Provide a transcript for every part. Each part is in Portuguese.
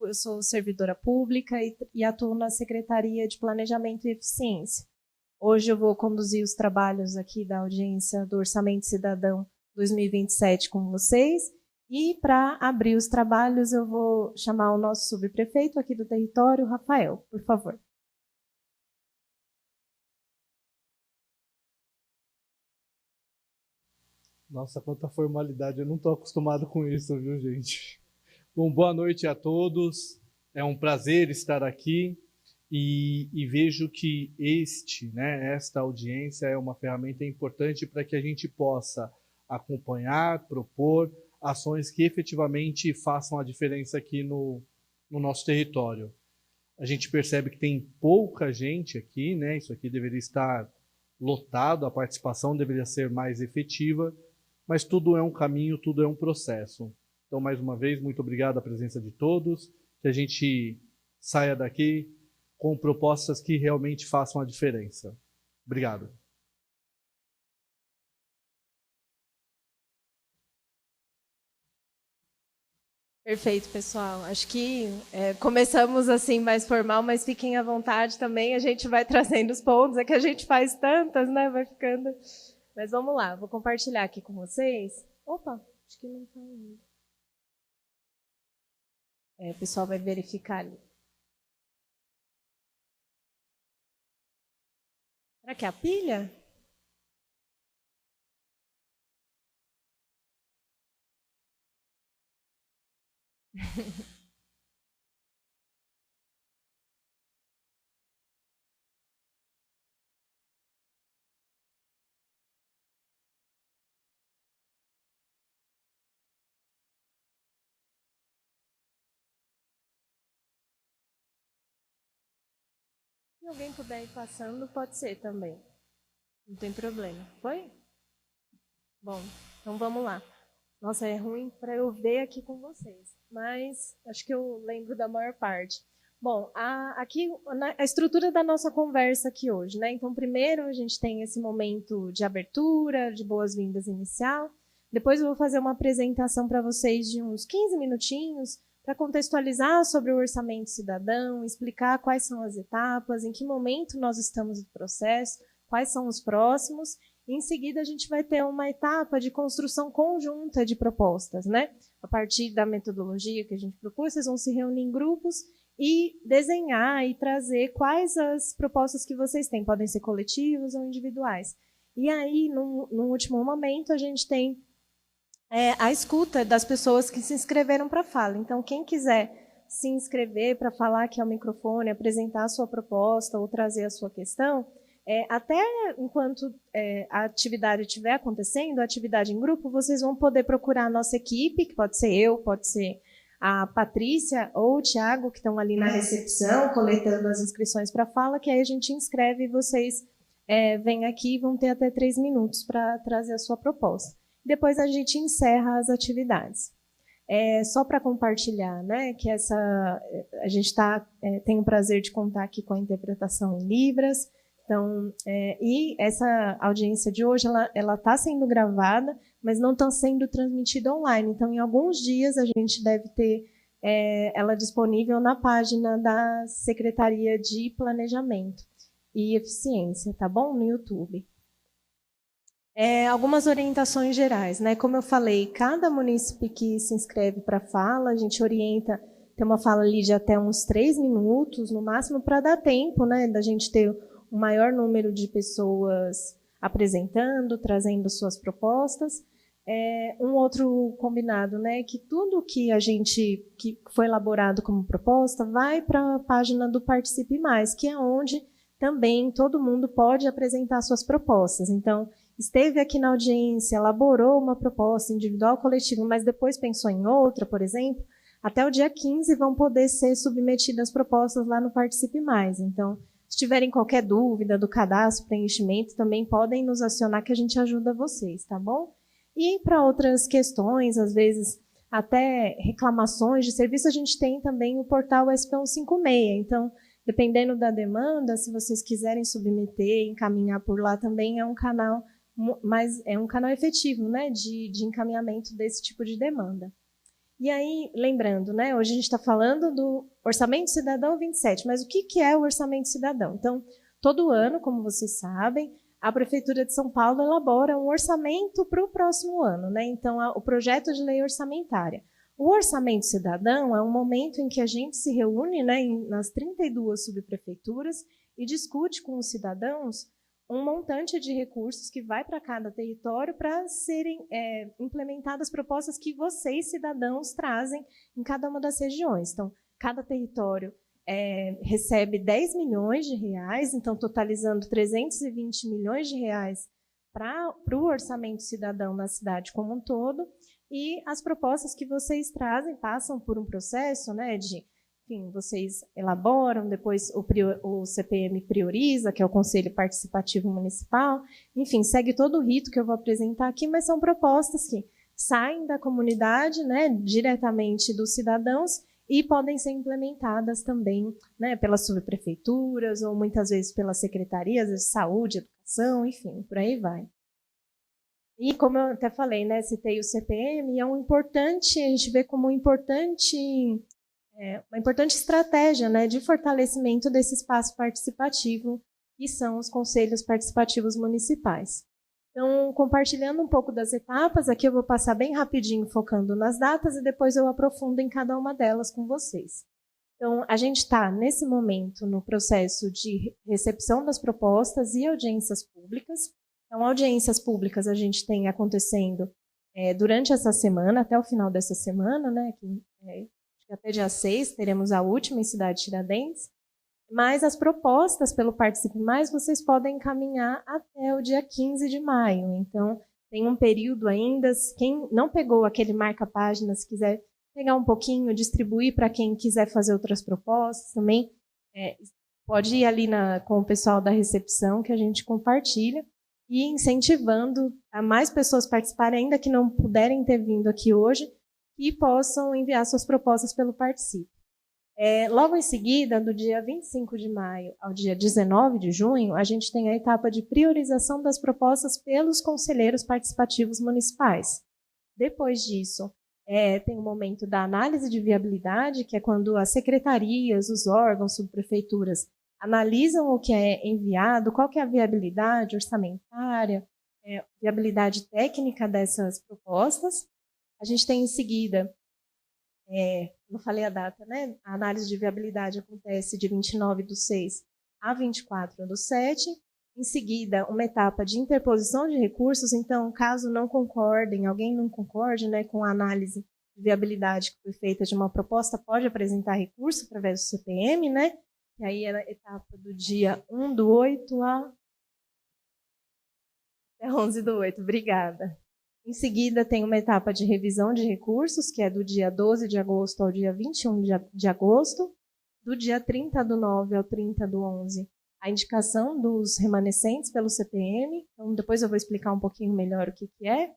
Eu sou servidora pública e atuo na Secretaria de Planejamento e Eficiência. Hoje eu vou conduzir os trabalhos aqui da audiência do Orçamento Cidadão 2027 com vocês. E para abrir os trabalhos, eu vou chamar o nosso subprefeito aqui do território, Rafael, por favor. Nossa, quanta formalidade, eu não estou acostumado com isso, viu, gente? Bom, boa noite a todos, é um prazer estar aqui e vejo que esta audiência é uma ferramenta importante para que a gente possa acompanhar, propor ações que efetivamente façam a diferença aqui no nosso território. A gente percebe que tem pouca gente aqui, né? Isso aqui deveria estar lotado, a participação deveria ser mais efetiva, mas tudo é um caminho, tudo é um processo. Então, mais uma vez, muito obrigado à presença de todos, que a gente saia daqui com propostas que realmente façam a diferença. Obrigado. Perfeito, pessoal. Acho que começamos assim mais formal, mas fiquem à vontade também. A gente vai trazendo os pontos, é que a gente faz tantas, né? Vai ficando. Mas vamos lá, vou compartilhar aqui com vocês. Opa, acho que não está indo. O pessoal vai verificar ali. Será que é a pilha? Se alguém puder ir passando, pode ser também. Não tem problema. Foi? Bom, então vamos lá. Nossa, é ruim para eu ver aqui com vocês, mas acho que eu lembro da maior parte. Bom, aqui a estrutura da nossa conversa aqui hoje, né? Então, primeiro a gente tem esse momento de abertura, de boas-vindas inicial. Depois eu vou fazer uma apresentação para vocês de uns 15 minutinhos para contextualizar sobre o orçamento cidadão, explicar quais são as etapas, em que momento nós estamos no processo, quais são os próximos. Em seguida, a gente vai ter uma etapa de construção conjunta de propostas, né? A partir da metodologia que a gente propôs, vocês vão se reunir em grupos e desenhar e trazer quais as propostas que vocês têm. Podem ser coletivas ou individuais. E aí, no último momento, a gente tem a escuta das pessoas que se inscreveram para a fala. Então, quem quiser se inscrever para falar aqui ao microfone, apresentar a sua proposta ou trazer a sua questão, até enquanto a atividade estiver acontecendo, a atividade em grupo, vocês vão poder procurar a nossa equipe, que pode ser eu, pode ser a Patrícia ou o Thiago, que estão ali na recepção, coletando as inscrições para a fala, que aí a gente inscreve e vocês vêm aqui e vão ter até 3 minutos para trazer a sua proposta. Depois a gente encerra as atividades. Só para compartilhar, né, que a gente tem o prazer de contar aqui com a interpretação em Libras. Então, e essa audiência de hoje, ela está sendo gravada, mas não está sendo transmitida online. Então, em alguns dias, a gente deve ter ela disponível na página da Secretaria de Planejamento e Eficiência, tá bom? No YouTube. Algumas orientações gerais, né? Como eu falei, cada munícipe que se inscreve para a fala, a gente orienta, ter uma fala ali de até uns 3 minutos, no máximo, para dar tempo, né, da gente ter um maior número de pessoas apresentando, trazendo suas propostas. Um outro combinado, né, que tudo que foi elaborado como proposta vai para a página do Participe Mais, que é onde também todo mundo pode apresentar suas propostas. Então, esteve aqui na audiência, elaborou uma proposta individual coletiva, mas depois pensou em outra, por exemplo, até o dia 15 vão poder ser submetidas propostas lá no Participe Mais. Então, se tiverem qualquer dúvida do cadastro, preenchimento, também podem nos acionar que a gente ajuda vocês, tá bom? E para outras questões, às vezes até reclamações de serviço, a gente tem também o portal SP156. Então, dependendo da demanda, se vocês quiserem submeter, encaminhar por lá também é um canal, mas é um canal efetivo, né, de encaminhamento desse tipo de demanda. E aí, lembrando, né, hoje a gente está falando do Orçamento Cidadão 27, mas o que é o Orçamento Cidadão? Então, todo ano, como vocês sabem, a Prefeitura de São Paulo elabora um orçamento para o próximo ano, né? Então, o projeto de lei orçamentária. O Orçamento Cidadão é um momento em que a gente se reúne, né, nas 32 subprefeituras e discute com os cidadãos um montante de recursos que vai para cada território para serem implementadas propostas que vocês, cidadãos, trazem em cada uma das regiões. Então, cada território recebe 10 milhões de reais, então totalizando 320 milhões de reais para o orçamento cidadão na cidade como um todo, e as propostas que vocês trazem passam por um processo, né, de, enfim, vocês elaboram, depois o CPM prioriza, que é o Conselho Participativo Municipal, enfim, segue todo o rito que eu vou apresentar aqui, mas são propostas que saem da comunidade, né, diretamente dos cidadãos, e podem ser implementadas também, né, pelas subprefeituras ou muitas vezes pelas secretarias de saúde, educação, enfim, por aí vai. E como eu até falei, né, citei o CPM, a gente vê como uma importante estratégia, né, de fortalecimento desse espaço participativo, que são os conselhos participativos municipais. Então, compartilhando um pouco das etapas, aqui eu vou passar bem rapidinho, focando nas datas, e depois eu aprofundo em cada uma delas com vocês. Então, a gente está, nesse momento, no processo de recepção das propostas e audiências públicas. Então, audiências públicas a gente tem acontecendo durante essa semana, até o final dessa semana, né, que até dia 6 teremos a última em Cidade Tiradentes. Mas as propostas pelo Participe Mais vocês podem encaminhar até o dia 15 de maio. Então, tem um período ainda. Quem não pegou aquele marca-página, se quiser pegar um pouquinho, distribuir para quem quiser fazer outras propostas também, pode ir ali com o pessoal da recepção, que a gente compartilha, e incentivando a mais pessoas participarem, ainda que não puderem ter vindo aqui hoje, e possam enviar suas propostas pelo Participe. Logo em seguida, do dia 25 de maio ao dia 19 de junho, a gente tem a etapa de priorização das propostas pelos conselheiros participativos municipais. Depois disso, tem o momento da análise de viabilidade, que é quando as secretarias, os órgãos, subprefeituras, analisam o que é enviado, qual que é a viabilidade orçamentária, viabilidade técnica dessas propostas. A gente tem em seguida... não falei a data, né? A análise de viabilidade acontece de 29/6 a 24/7. Em seguida, uma etapa de interposição de recursos. Então, caso não concordem, alguém não concorde, né, com a análise de viabilidade que foi feita de uma proposta, pode apresentar recurso através do CPM, né? E aí é a etapa do dia 1/8 até 11/8. Obrigada. Em seguida, tem uma etapa de revisão de recursos, que é do dia 12 de agosto ao dia 21 de agosto, do dia 30/9 ao 30/11, a indicação dos remanescentes pelo CPM. Então, depois eu vou explicar um pouquinho melhor o que é.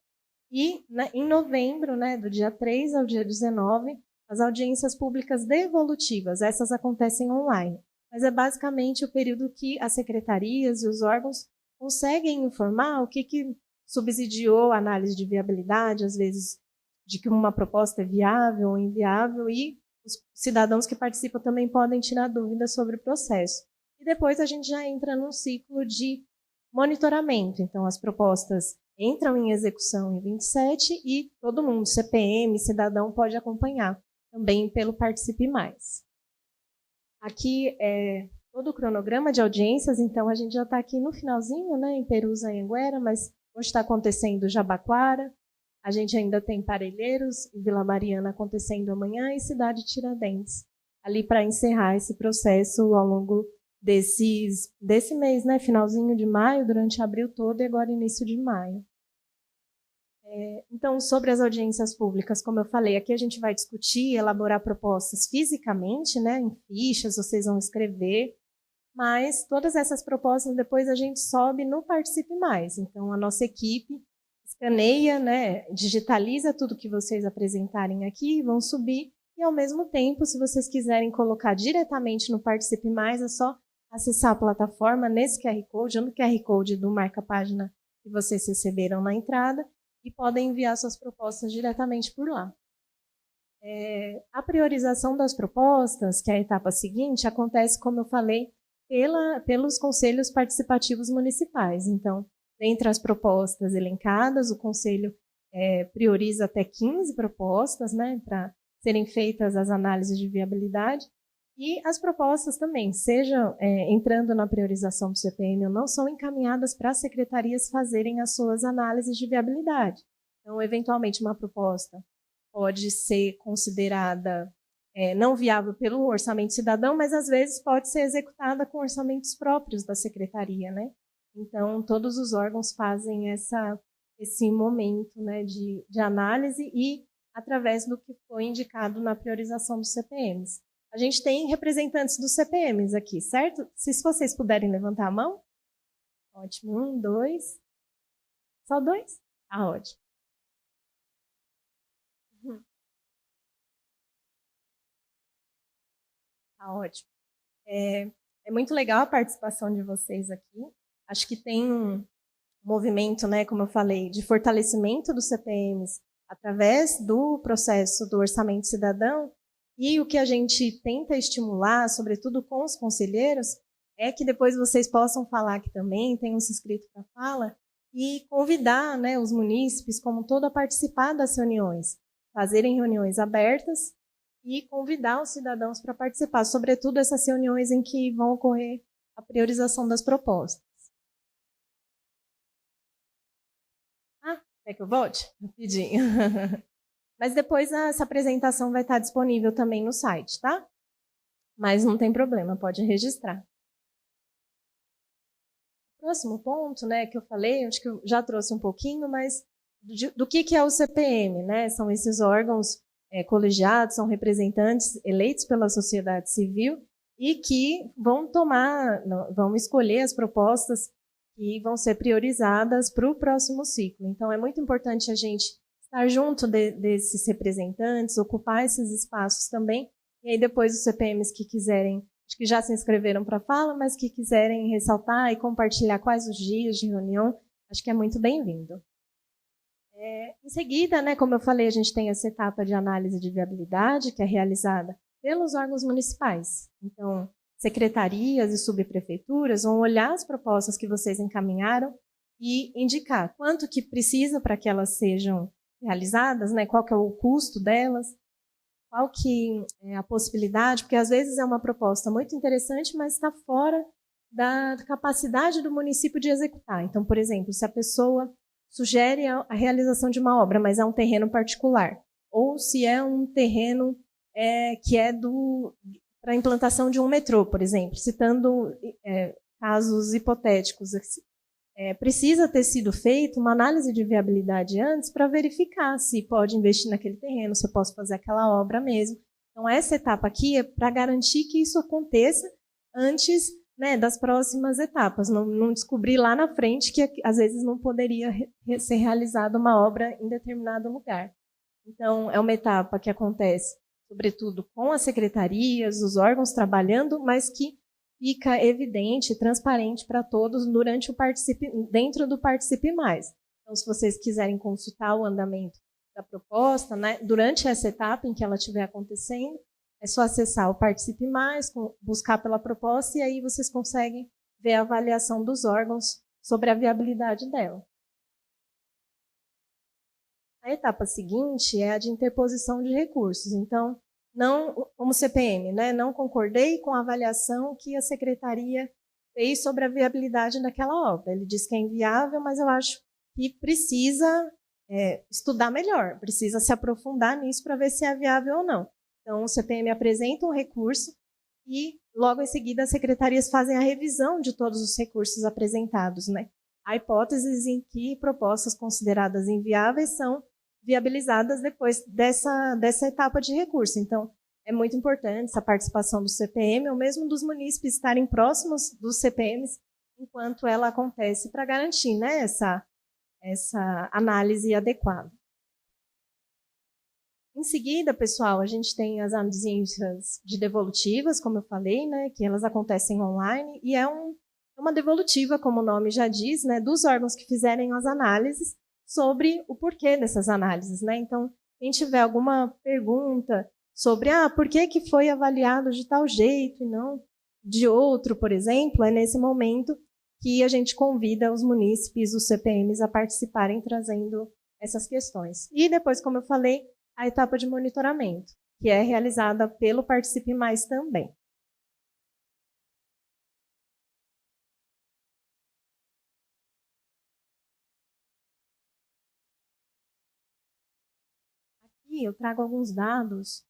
E, em novembro, né, do dia 3 ao dia 19, as audiências públicas devolutivas. Essas acontecem online, mas é basicamente o período que as secretarias e os órgãos conseguem informar o que subsidiou a análise de viabilidade, às vezes, de que uma proposta é viável ou inviável, e os cidadãos que participam também podem tirar dúvidas sobre o processo. E depois a gente já entra num ciclo de monitoramento. Então, as propostas entram em execução em 27 e todo mundo, CPM, cidadão, pode acompanhar também pelo Participe Mais. Aqui é todo o cronograma de audiências. Então, a gente já está aqui no finalzinho, né, em Perus, Anhanguera, mas hoje está acontecendo Jabaquara, a gente ainda tem Parelheiros e Vila Mariana acontecendo amanhã, e Cidade Tiradentes, ali para encerrar esse processo ao longo desse mês, né, finalzinho de maio, durante abril todo e agora início de maio. Então, sobre as audiências públicas, como eu falei, aqui a gente vai discutir, elaborar propostas fisicamente, né, em fichas, vocês vão escrever, mas todas essas propostas depois a gente sobe no Participe Mais. Então, a nossa equipe escaneia, né, digitaliza tudo que vocês apresentarem aqui, vão subir, e ao mesmo tempo, se vocês quiserem colocar diretamente no Participe Mais, é só acessar a plataforma nesse QR Code, ou no QR Code do marca-página que vocês receberam na entrada, e podem enviar suas propostas diretamente por lá. A priorização das propostas, que é a etapa seguinte, acontece, como eu falei, pelos conselhos participativos municipais. Então, dentre as propostas elencadas, o conselho prioriza até 15 propostas, né, para serem feitas as análises de viabilidade, e as propostas também, seja entrando na priorização do CPM ou não, são encaminhadas para as secretarias fazerem as suas análises de viabilidade. Então, eventualmente, uma proposta pode ser considerada não viável pelo orçamento cidadão, mas às vezes pode ser executada com orçamentos próprios da secretaria, né? Então, todos os órgãos fazem esse momento, né, de análise e através do que foi indicado na priorização dos CPMs. A gente tem representantes dos CPMs aqui, certo? Se vocês puderem levantar a mão. Ótimo. 1, 2. Só 2? Ah, ótimo. Tá ótimo. É muito legal a participação de vocês aqui. Acho que tem um movimento, né, como eu falei, de fortalecimento dos CPMs através do processo do orçamento cidadão, e o que a gente tenta estimular, sobretudo com os conselheiros, é que depois vocês possam falar aqui também, tenham se inscrito para a fala, e convidar, né, os munícipes como um todo a participar das reuniões, fazerem reuniões abertas e convidar os cidadãos para participar, sobretudo essas reuniões em que vão ocorrer a priorização das propostas. Quer que eu volte? Rapidinho. Mas depois essa apresentação vai estar disponível também no site, tá? Mas não tem problema, pode registrar. Próximo ponto, né, que eu falei, acho que eu já trouxe um pouquinho, mas do que é o CPM, né? São esses órgãos colegiados, são representantes eleitos pela sociedade civil e que vão escolher as propostas que vão ser priorizadas para o próximo ciclo. Então, é muito importante a gente estar junto desses representantes, ocupar esses espaços também, e aí depois os CPMs que quiserem, acho que já se inscreveram para a fala, mas que quiserem ressaltar e compartilhar quais os dias de reunião, acho que é muito bem-vindo. Em seguida, né, como eu falei, a gente tem essa etapa de análise de viabilidade, que é realizada pelos órgãos municipais. Então, secretarias e subprefeituras vão olhar as propostas que vocês encaminharam e indicar quanto que precisa para que elas sejam realizadas, né, qual que é o custo delas, qual que é a possibilidade, porque às vezes é uma proposta muito interessante, mas está fora da capacidade do município de executar. Então, por exemplo, se a pessoa sugere a realização de uma obra, mas é um terreno particular, ou se é um terreno que é para a implantação de um metrô, por exemplo, citando casos hipotéticos, precisa ter sido feita uma análise de viabilidade antes para verificar se pode investir naquele terreno, se eu posso fazer aquela obra mesmo. Então, essa etapa aqui é para garantir que isso aconteça antes, né, das próximas etapas, não descobrir lá na frente que às vezes não poderia ser realizada uma obra em determinado lugar. Então, é uma etapa que acontece, sobretudo com as secretarias, os órgãos trabalhando, mas que fica evidente, transparente para todos dentro do Participe Mais. Então, se vocês quiserem consultar o andamento da proposta, né, durante essa etapa em que ela estiver acontecendo, é só acessar o Participe Mais, buscar pela proposta, e aí vocês conseguem ver a avaliação dos órgãos sobre a viabilidade dela. A etapa seguinte é a de interposição de recursos. Então, como CPM, né, não concordei com a avaliação que a secretaria fez sobre a viabilidade daquela obra. Ele diz que é inviável, mas eu acho que precisa estudar melhor, precisa se aprofundar nisso para ver se é viável ou não. Então, o CPM apresenta um recurso e, logo em seguida, as secretarias fazem a revisão de todos os recursos apresentados, né? Há hipóteses em que propostas consideradas inviáveis são viabilizadas depois dessa etapa de recurso. Então, é muito importante essa participação do CPM, ou mesmo dos munícipes estarem próximos dos CPMs enquanto ela acontece, para garantir, né, essa análise adequada. Em seguida, pessoal, a gente tem as audiências de devolutivas, como eu falei, né, que elas acontecem online, e é uma devolutiva, como o nome já diz, né, dos órgãos que fizerem as análises sobre o porquê dessas análises, né? Então, Quem tiver alguma pergunta sobre por que foi avaliado de tal jeito e não de outro, por exemplo, é nesse momento que a gente convida os munícipes, os CPMs, a participarem trazendo essas questões. E depois, como eu falei, a etapa de monitoramento, que é realizada pelo Participe Mais também. Aqui eu trago alguns dados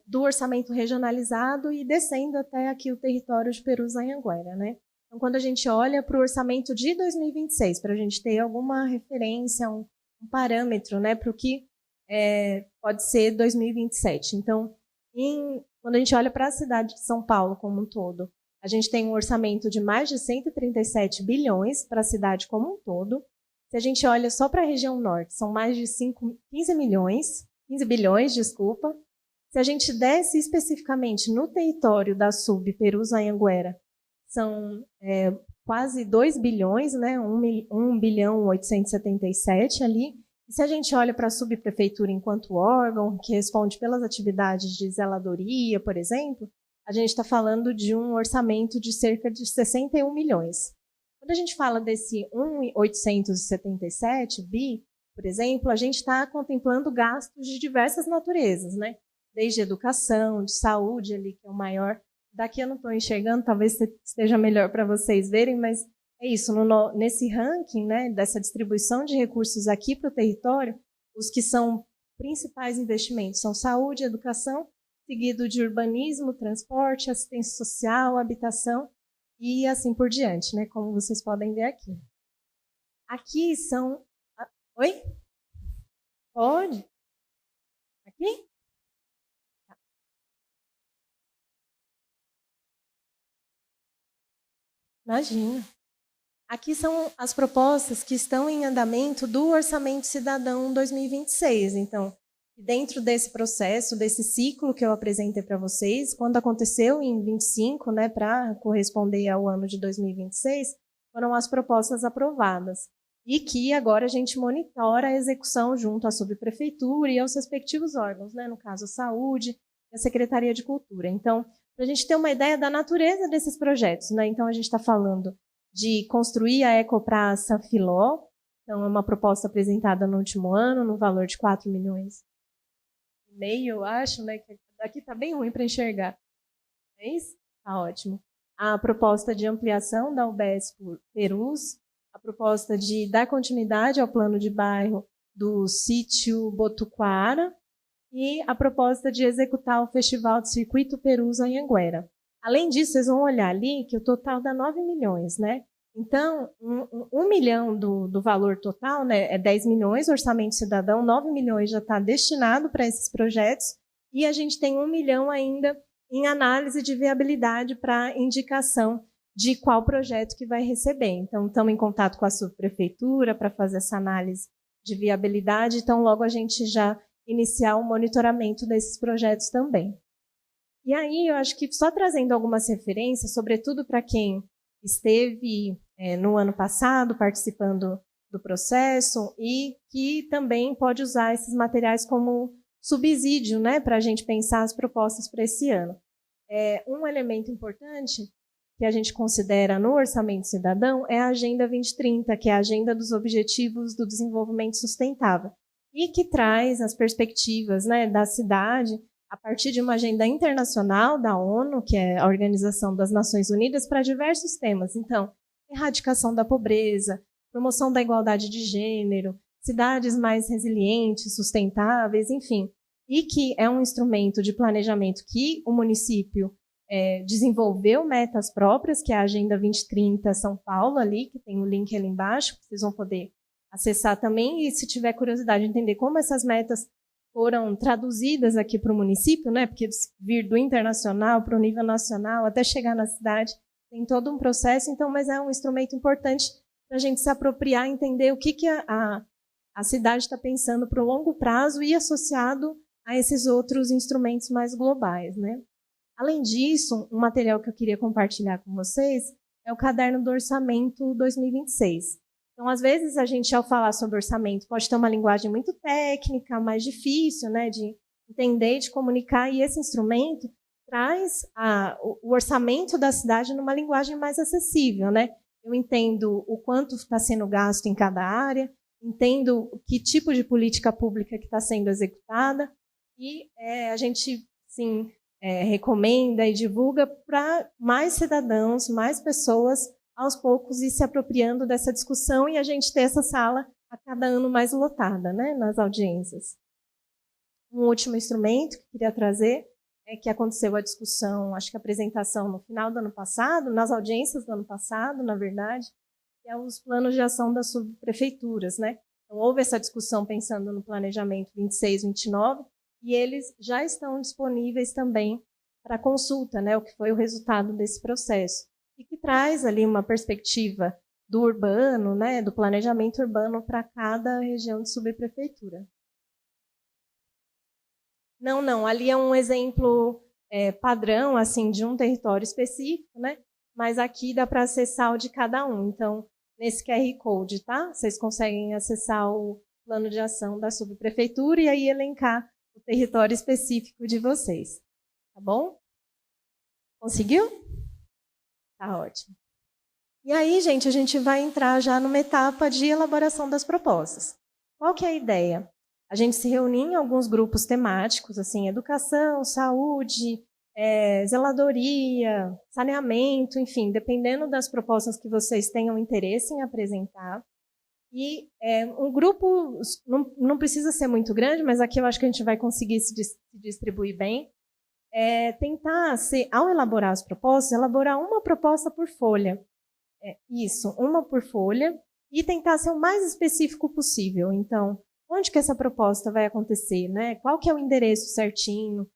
do orçamento regionalizado e descendo até aqui o território de Perus e Anhanguera, né? Então, quando a gente olha para o orçamento de 2026, para a gente ter alguma referência, um parâmetro, né, para o que pode ser 2027. Então, quando a gente olha para a cidade de São Paulo como um todo, a gente tem um orçamento de mais de 137 bilhões para a cidade como um todo. Se a gente olha só para a região norte, são mais de 15 bilhões, desculpa. Se a gente desce especificamente no território da SUB Perus e Anhanguera, são quase 2 bilhões, né? 1 bilhão 877 ali. E se a gente olha para a subprefeitura enquanto órgão, que responde pelas atividades de zeladoria, por exemplo, a gente está falando de um orçamento de cerca de 61 milhões. Quando a gente fala desse 1.877 bi, por exemplo, a gente está contemplando gastos de diversas naturezas, né? Desde educação, de saúde, ali, que é o maior. Daqui eu não estou enxergando, talvez esteja melhor para vocês verem, mas é isso. Nesse ranking, né, dessa distribuição de recursos aqui para o território, os que são principais investimentos são saúde, educação, seguido de urbanismo, transporte, assistência social, habitação e assim por diante, né, como vocês podem ver aqui. Aqui são... Oi? Pode? Aqui? Imagina. Aqui são as propostas que estão em andamento do Orçamento Cidadão 2026. Então, dentro desse processo, desse ciclo que eu apresentei para vocês, quando aconteceu em 25, né, para corresponder ao ano de 2026, foram as propostas aprovadas. E que agora a gente monitora a execução junto à subprefeitura e aos respectivos órgãos, né, no caso, a Saúde e a Secretaria de Cultura. Então, para a gente ter uma ideia da natureza desses projetos, né? Então, a gente está falando de construir a Ecopraça Filó, então é uma proposta apresentada no último ano, no valor de 4 milhões e meio, eu acho, né? Aqui está bem ruim para enxergar. É isso? Está ótimo. A proposta de ampliação da UBS por Perus, a proposta de dar continuidade ao plano de bairro do sítio Botuquara, e a proposta de executar o Festival de Circuito Perus Anhanguera. Além disso, vocês vão olhar ali que o total dá 9 milhões, né? Então, 1 milhão do valor total, né, é 10 milhões, orçamento cidadão, 9 milhões já está destinado para esses projetos, e a gente tem 1 milhão ainda em análise de viabilidade para indicação de qual projeto que vai receber. Então, estamos em contato com a subprefeitura para fazer essa análise de viabilidade, então logo a gente já iniciar o monitoramento desses projetos também. E aí, eu acho que só trazendo algumas referências, sobretudo para quem esteve no ano passado participando do processo e que também pode usar esses materiais como subsídio, né, para a gente pensar as propostas para esse ano. Um elemento importante que a gente considera no Orçamento Cidadão é a Agenda 2030, que é a Agenda dos Objetivos do Desenvolvimento Sustentável, e que traz as perspectivas, né, da cidade a partir de uma agenda internacional da ONU, que é a Organização das Nações Unidas, para diversos temas. Então, erradicação da pobreza, promoção da igualdade de gênero, cidades mais resilientes, sustentáveis, enfim. E que é um instrumento de planejamento que o município desenvolveu metas próprias, que é a Agenda 2030 São Paulo, ali, que tem o link ali embaixo, que vocês vão poder acessar também, e se tiver curiosidade de entender como essas metas foram traduzidas aqui para o município, né, porque vir do internacional para o nível nacional, até chegar na cidade, tem todo um processo, então, mas é um instrumento importante para a gente se apropriar, entender o que a cidade está pensando para o longo prazo e associado a esses outros instrumentos mais globais, né. Além disso, um material que eu queria compartilhar com vocês é o Caderno do Orçamento 2026. Então, às vezes, a gente, ao falar sobre orçamento, pode ter uma linguagem muito técnica, mais difícil, né, de entender, de comunicar, e esse instrumento traz o orçamento da cidade numa linguagem mais acessível, né? Eu entendo o quanto está sendo gasto em cada área, entendo que tipo de política pública que está sendo executada, e a gente, sim, recomenda e divulga para mais cidadãos, mais pessoas, aos poucos, ir se apropriando dessa discussão e a gente ter essa sala a cada ano mais lotada, né, nas audiências. Um último instrumento que eu queria trazer é que aconteceu a discussão, acho que a apresentação no final do ano passado, nas audiências do ano passado, na verdade, que é os planos de ação das subprefeituras, né? Então, houve essa discussão pensando no planejamento 26, 29, e eles já estão disponíveis também para consulta, né? O que foi o resultado desse processo. E que traz ali uma perspectiva do urbano, né? Do planejamento urbano para cada região de subprefeitura. Não, ali é um exemplo padrão, assim, de um território específico, né? Mas aqui dá para acessar o de cada um. Então, nesse QR Code, tá? Vocês conseguem acessar o plano de ação da subprefeitura e aí elencar o território específico de vocês. Tá bom? Conseguiu? Tá ótimo. E aí, gente, a gente vai entrar já numa etapa de elaboração das propostas. Qual que é a ideia? A gente se reunir em alguns grupos temáticos, assim, educação, saúde, zeladoria, saneamento, enfim, dependendo das propostas que vocês tenham interesse em apresentar. E um grupo não precisa ser muito grande, mas aqui eu acho que a gente vai conseguir se distribuir bem. Tentar, ao elaborar as propostas, elaborar uma proposta por folha. Isso, uma por folha, e tentar ser o mais específico possível. Então, onde que essa proposta vai acontecer, né? Qual que é o endereço certinho,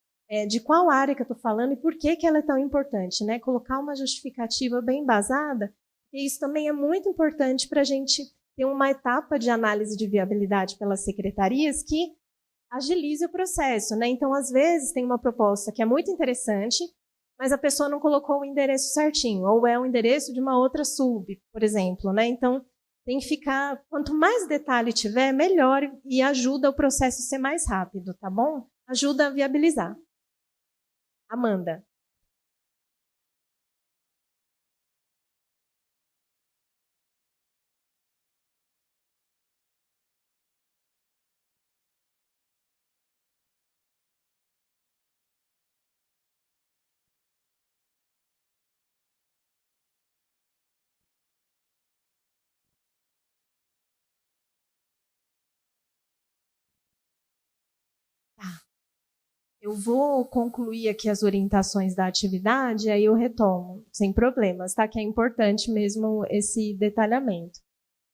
de qual área que eu estou falando e por que que ela é tão importante, né? Colocar uma justificativa bem embasada, e isso também é muito importante para a gente ter uma etapa de análise de viabilidade pelas secretarias que agilize o processo, né? Então, às vezes, tem uma proposta que é muito interessante, mas a pessoa não colocou o endereço certinho, ou é o endereço de uma outra sub, por exemplo, né? Então, tem que ficar, quanto mais detalhe tiver, melhor, e ajuda o processo a ser mais rápido, tá bom? Ajuda a viabilizar. Amanda. Tá. Eu vou concluir aqui as orientações da atividade, aí eu retomo, sem problemas, tá? Que é importante mesmo esse detalhamento.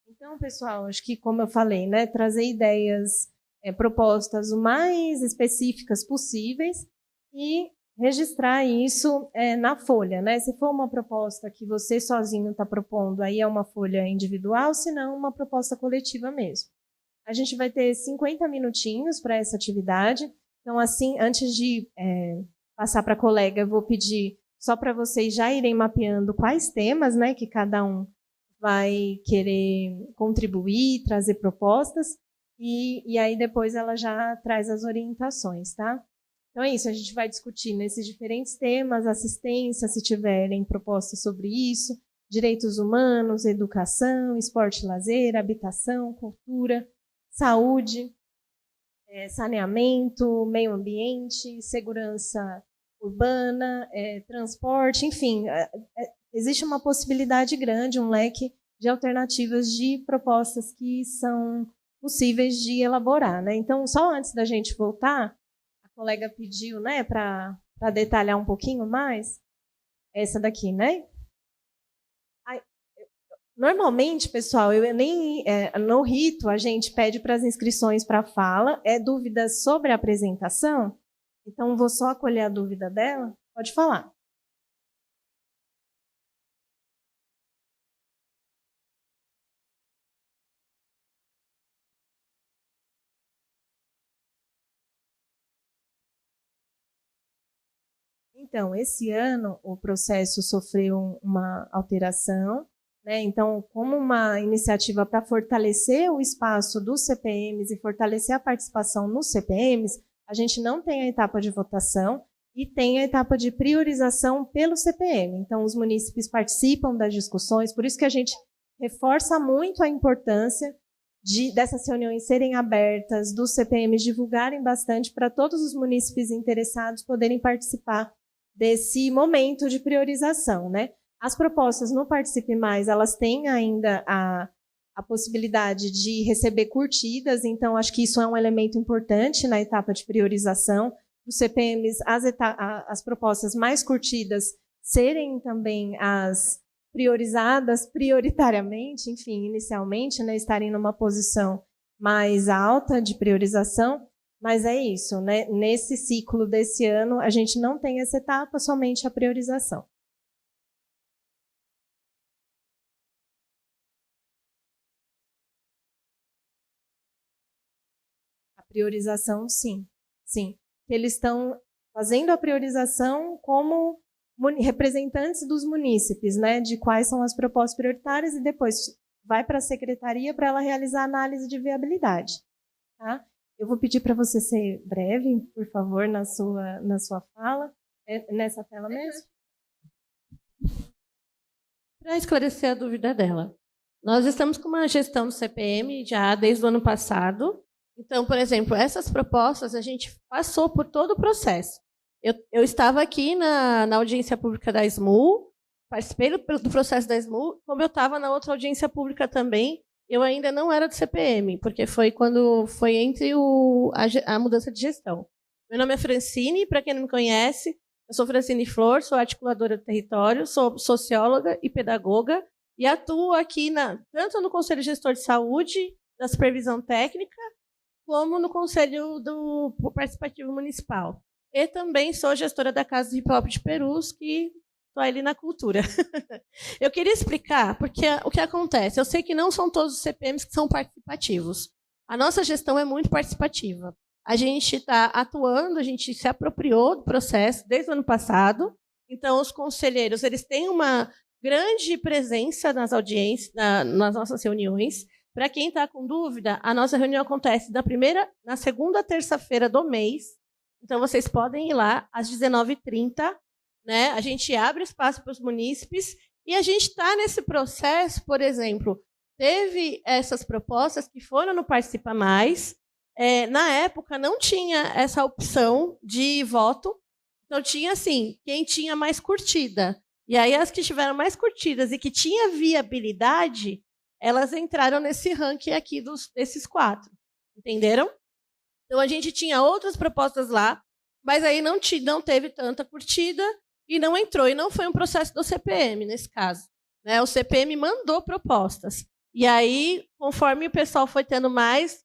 Então, pessoal, acho que, como eu falei, né, trazer ideias, propostas o mais específicas possíveis e registrar isso na folha, né? Se for uma proposta que você sozinho está propondo, aí é uma folha individual, se não, uma proposta coletiva mesmo. A gente vai ter 50 minutinhos para essa atividade. Então, assim, antes de passar para a colega, eu vou pedir só para vocês já irem mapeando quais temas, né, que cada um vai querer contribuir, trazer propostas, e aí depois ela já traz as orientações, tá? Então é isso, a gente vai discutir nesses diferentes temas, assistência, se tiverem propostas sobre isso, direitos humanos, educação, esporte e lazer, habitação, cultura, saúde, saneamento, meio ambiente, segurança urbana, transporte, enfim, existe uma possibilidade grande, um leque de alternativas de propostas que são possíveis de elaborar, né? Então, só antes da gente voltar, a colega pediu, né, para detalhar um pouquinho mais, essa daqui, né? Normalmente, pessoal, no rito a gente pede para as inscrições para a fala, dúvidas sobre a apresentação, então vou só acolher a dúvida dela, pode falar. Então, esse ano o processo sofreu uma alteração, né? Então, como uma iniciativa para fortalecer o espaço dos CPMs e fortalecer a participação nos CPMs, a gente não tem a etapa de votação e tem a etapa de priorização pelo CPM. Então, os munícipes participam das discussões, por isso que a gente reforça muito a importância dessas reuniões serem abertas, dos CPMs divulgarem bastante para todos os munícipes interessados poderem participar desse momento de priorização, né? As propostas no Participe Mais, elas têm ainda a possibilidade de receber curtidas, então acho que isso é um elemento importante na etapa de priorização. Os CPMs, as propostas mais curtidas serem também as priorizadas prioritariamente, enfim, inicialmente, né, estarem numa posição mais alta de priorização, mas é isso, né? Nesse ciclo desse ano, a gente não tem essa etapa, somente a priorização. A priorização, sim, sim. Eles estão fazendo a priorização como representantes dos munícipes, né, de quais são as propostas prioritárias, e depois vai para a secretaria para ela realizar a análise de viabilidade. Tá? Eu vou pedir para você ser breve, por favor, na sua fala. É nessa tela mesmo? Para esclarecer a dúvida dela. Nós estamos com uma gestão do CPM já desde o ano passado. Então, por exemplo, essas propostas a gente passou por todo o processo. Eu estava aqui na audiência pública da SMU, participei do processo da SMU, como eu estava na outra audiência pública também, eu ainda não era do CPM, porque foi quando foi entre a mudança de gestão. Meu nome é Francine, para quem não me conhece, eu sou Francine Flor, sou articuladora do território, sou socióloga e pedagoga, e atuo aqui tanto no Conselho Gestor de Saúde, da Supervisão Técnica, como no Conselho do Participativo Municipal. E também sou gestora da Casa de Hip Hop de Perus, que estou ali na cultura. Eu queria explicar, porque o que acontece? Eu sei que não são todos os CPMs que são participativos. A nossa gestão é muito participativa. A gente está atuando, a gente se apropriou do processo desde o ano passado. Então, os conselheiros eles têm uma grande presença nas audiências, nas nossas reuniões. Para quem está com dúvida, a nossa reunião acontece na segunda terça-feira do mês. Então, vocês podem ir lá às 19h30. Né? A gente abre espaço para os munícipes e a gente está nesse processo, por exemplo, teve essas propostas que foram no Participa Mais. Na época, não tinha essa opção de voto. Então, tinha, assim, quem tinha mais curtida. E aí, as que tiveram mais curtidas e que tinha viabilidade, elas entraram nesse ranking aqui desses 4. Entenderam? Então, a gente tinha outras propostas lá, mas aí não teve tanta curtida e não entrou. E não foi um processo do CPM, nesse caso. Né? O CPM mandou propostas. E aí, conforme o pessoal foi tendo mais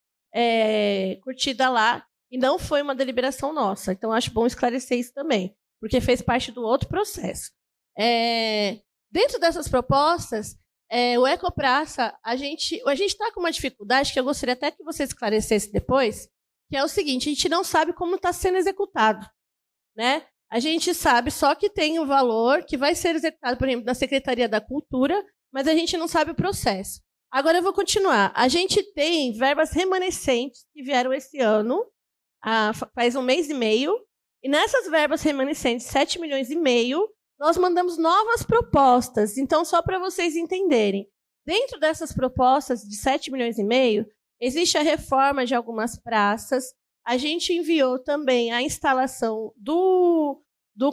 curtida lá, e não foi uma deliberação nossa. Então, acho bom esclarecer isso também, porque fez parte do outro processo. Dentro dessas propostas, o Ecopraça, a gente está com uma dificuldade que eu gostaria até que você esclarecesse depois, que é o seguinte: a gente não sabe como está sendo executado. Né? A gente sabe só que tem um valor que vai ser executado, por exemplo, da Secretaria da Cultura, mas a gente não sabe o processo. Agora eu vou continuar. A gente tem verbas remanescentes que vieram esse ano, faz 1 mês e meio, e nessas verbas remanescentes, 7,5 milhões, nós mandamos novas propostas. Então, só para vocês entenderem, dentro dessas propostas de 7,5 milhões, existe a reforma de algumas praças. A gente enviou também a instalação do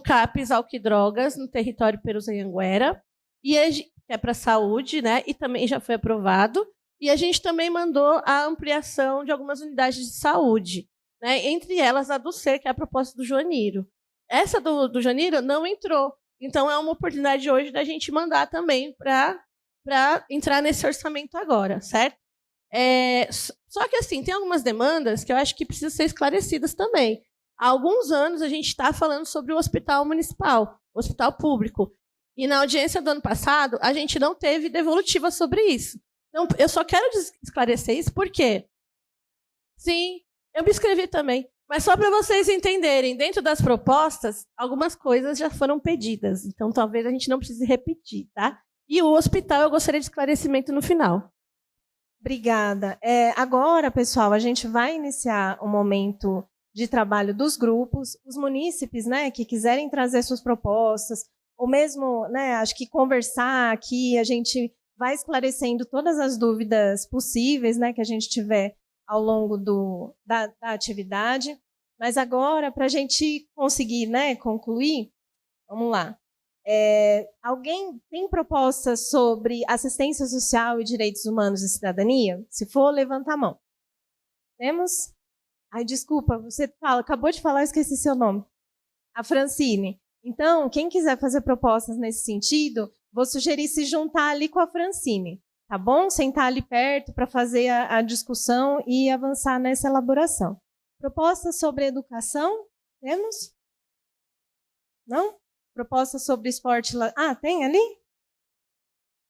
CAPS Álcool e Drogas no território Perus-Anhanguera, que é para a saúde, né? E também já foi aprovado. E a gente também mandou a ampliação de algumas unidades de saúde, né? Entre elas a do SER, que é a proposta do Joaniro. Essa do Joaniro não entrou. Então, é uma oportunidade hoje da gente mandar também para entrar nesse orçamento agora, certo? Só que, assim, tem algumas demandas que eu acho que precisam ser esclarecidas também. Há alguns anos, a gente está falando sobre o hospital municipal, o hospital público. E na audiência do ano passado, a gente não teve devolutiva sobre isso. Então, eu só quero esclarecer isso porque, sim, eu me inscrevi também. Mas só para vocês entenderem, dentro das propostas, algumas coisas já foram pedidas. Então, talvez a gente não precise repetir, tá? E o hospital, eu gostaria de esclarecimento no final. Obrigada. Agora, pessoal, a gente vai iniciar o momento de trabalho dos grupos. Os munícipes, né, que quiserem trazer suas propostas, ou mesmo, né, acho que conversar aqui, a gente vai esclarecendo todas as dúvidas possíveis, né, que a gente tiver ao longo da atividade. Mas agora, para a gente conseguir, né, concluir, vamos lá. Alguém tem propostas sobre assistência social e direitos humanos e cidadania? Se for, levanta a mão. Temos? Ai, desculpa, você acabou de falar, eu esqueci seu nome. A Francine. Então, quem quiser fazer propostas nesse sentido, vou sugerir se juntar ali com a Francine, tá bom? Sentar ali perto para fazer a discussão e avançar nessa elaboração. Propostas sobre educação? Temos? Não? Proposta sobre esporte... tem ali?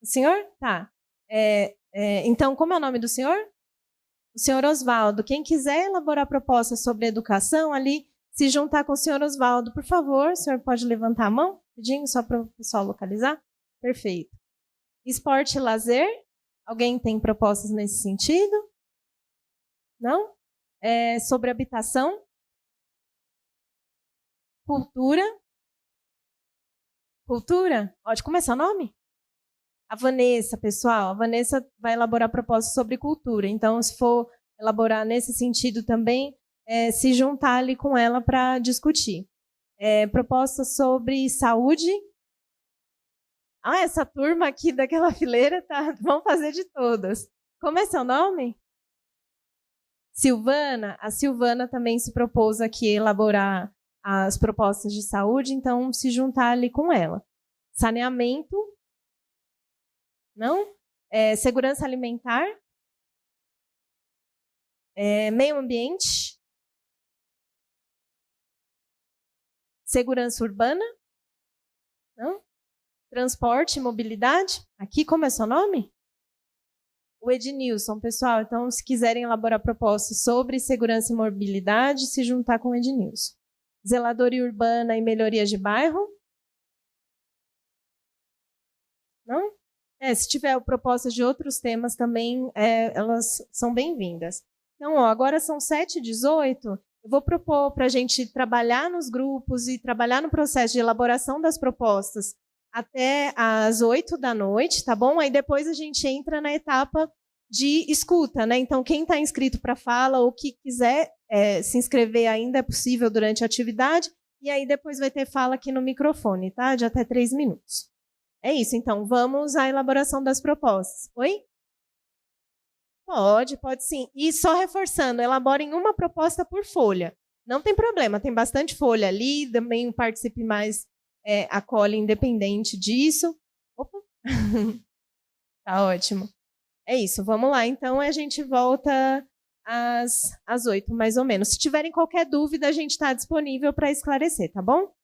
O senhor? Tá. Então, como é o nome do senhor? O senhor Oswaldo. Quem quiser elaborar propostas sobre educação, ali, se juntar com o senhor Oswaldo, por favor, o senhor pode levantar a mão, pedindo, só para o pessoal localizar? Perfeito. Esporte e lazer? Alguém tem propostas nesse sentido? Não? Sobre habitação? Cultura? Cultura? Pode começar o nome? A Vanessa, pessoal. A Vanessa vai elaborar propostas sobre cultura. Então, se for elaborar nesse sentido também, se juntar ali com ela para discutir. Propostas sobre saúde. Essa turma aqui daquela fileira, tá? Vamos fazer de todas. Como é seu nome? Silvana. A Silvana também se propôs aqui elaborar as propostas de saúde, então se juntar ali com ela. Saneamento? Não? Segurança alimentar? Meio ambiente? Segurança urbana? Não? Transporte e mobilidade? Aqui, como é seu nome? O Ednilson, pessoal. Então, se quiserem elaborar propostas sobre segurança e mobilidade, se juntar com o Ednilson. Zeladoria urbana e melhorias de bairro? Não? Se tiver propostas de outros temas também, elas são bem-vindas. Então, agora são 7h18. Eu vou propor para a gente trabalhar nos grupos e trabalhar no processo de elaboração das propostas até às 20h, tá bom? Aí depois a gente entra na etapa de escuta, né? Então, quem está inscrito para fala ou que quiser se inscrever ainda é possível durante a atividade, e aí depois vai ter fala aqui no microfone, tá? De até 3 minutos. É isso, então, vamos à elaboração das propostas. Oi? Pode sim. E só reforçando, elaborem uma proposta por folha. Não tem problema, tem bastante folha ali, também participe mais, acolhe independente disso. Opa! Tá ótimo. É isso, vamos lá. Então, a gente volta às 8, mais ou menos. Se tiverem qualquer dúvida, a gente está disponível para esclarecer, tá bom?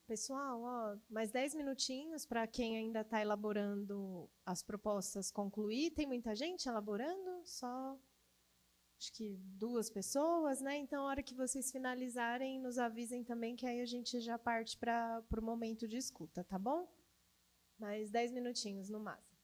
Pessoal, ó, mais 10 minutinhos para quem ainda está elaborando as propostas concluir. Tem muita gente elaborando? Só acho que 2 pessoas, né? Então, a hora que vocês finalizarem, nos avisem também, que aí a gente já parte para o momento de escuta, tá bom? Mais 10 minutinhos no máximo.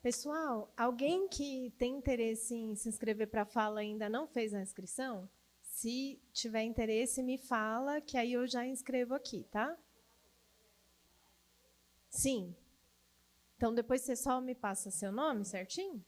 Pessoal, alguém que tem interesse em se inscrever para a fala ainda não fez a inscrição? Se tiver interesse, me fala, que aí eu já inscrevo aqui, tá? Sim. Então, depois você só me passa seu nome certinho?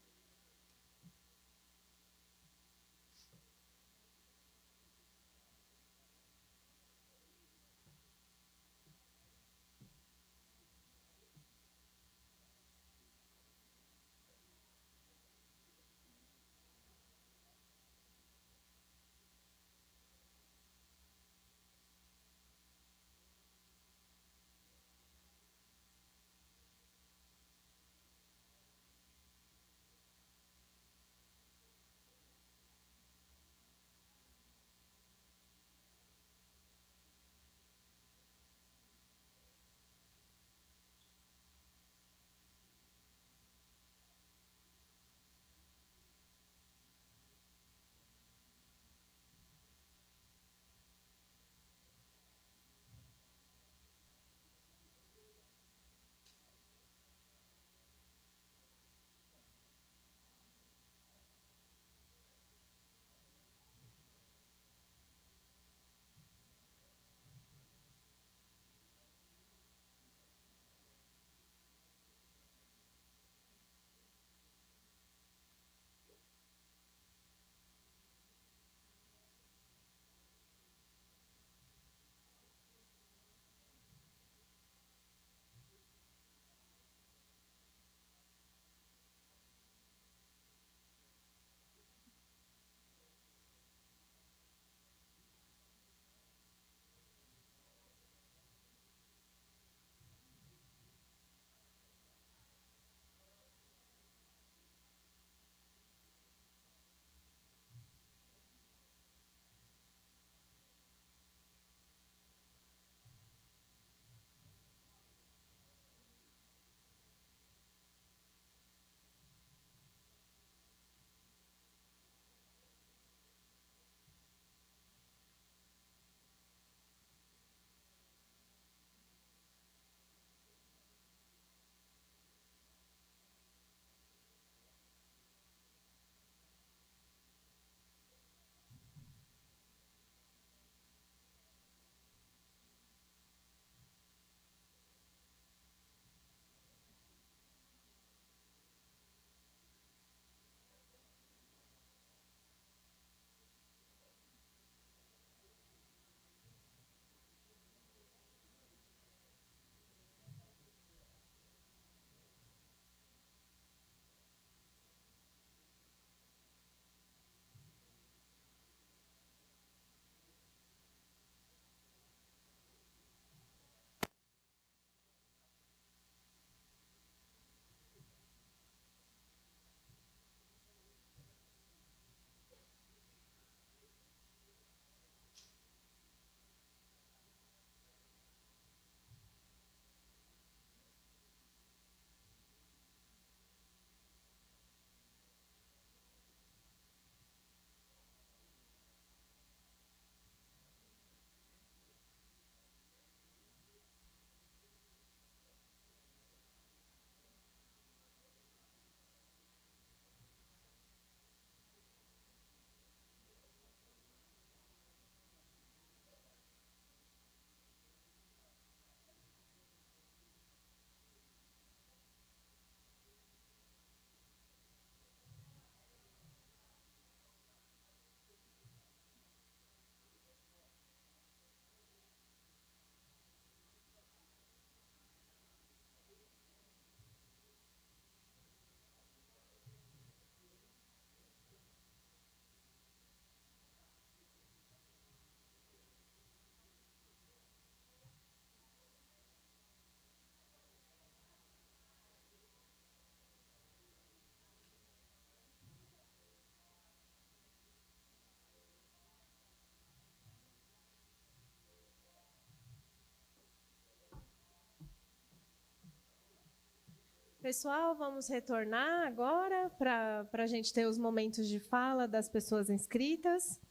Pessoal, vamos retornar agora para a gente ter os momentos de fala das pessoas inscritas.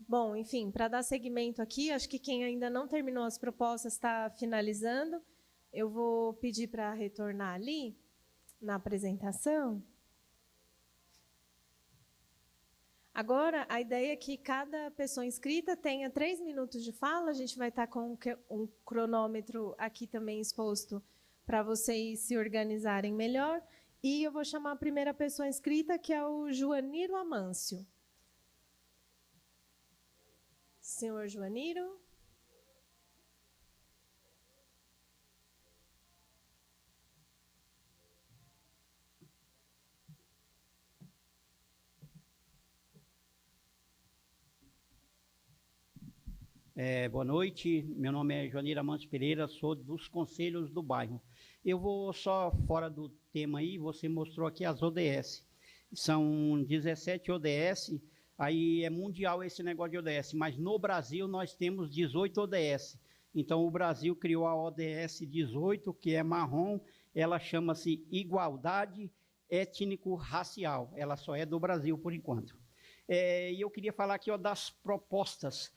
Bom, enfim, para dar seguimento aqui, acho que quem ainda não terminou as propostas está finalizando. Eu vou pedir para retornar ali. na apresentação. Agora, a ideia é que cada pessoa inscrita tenha 3 minutos de fala. A gente vai estar com um cronômetro aqui também exposto para vocês se organizarem melhor. E eu vou chamar a primeira pessoa inscrita, que é o Joaniro Amâncio. Senhor Joaniro. Boa noite, meu nome é Joaniro Amâncio Pereira, sou dos conselhos do bairro. Eu vou só fora do tema aí, você mostrou aqui as ODS. São 17 ODS, aí é mundial esse negócio de ODS, mas no Brasil nós temos 18 ODS. Então o Brasil criou a ODS 18, que é marrom, ela chama-se Igualdade Étnico-Racial, ela só é do Brasil por enquanto. E eu queria falar aqui das propostas.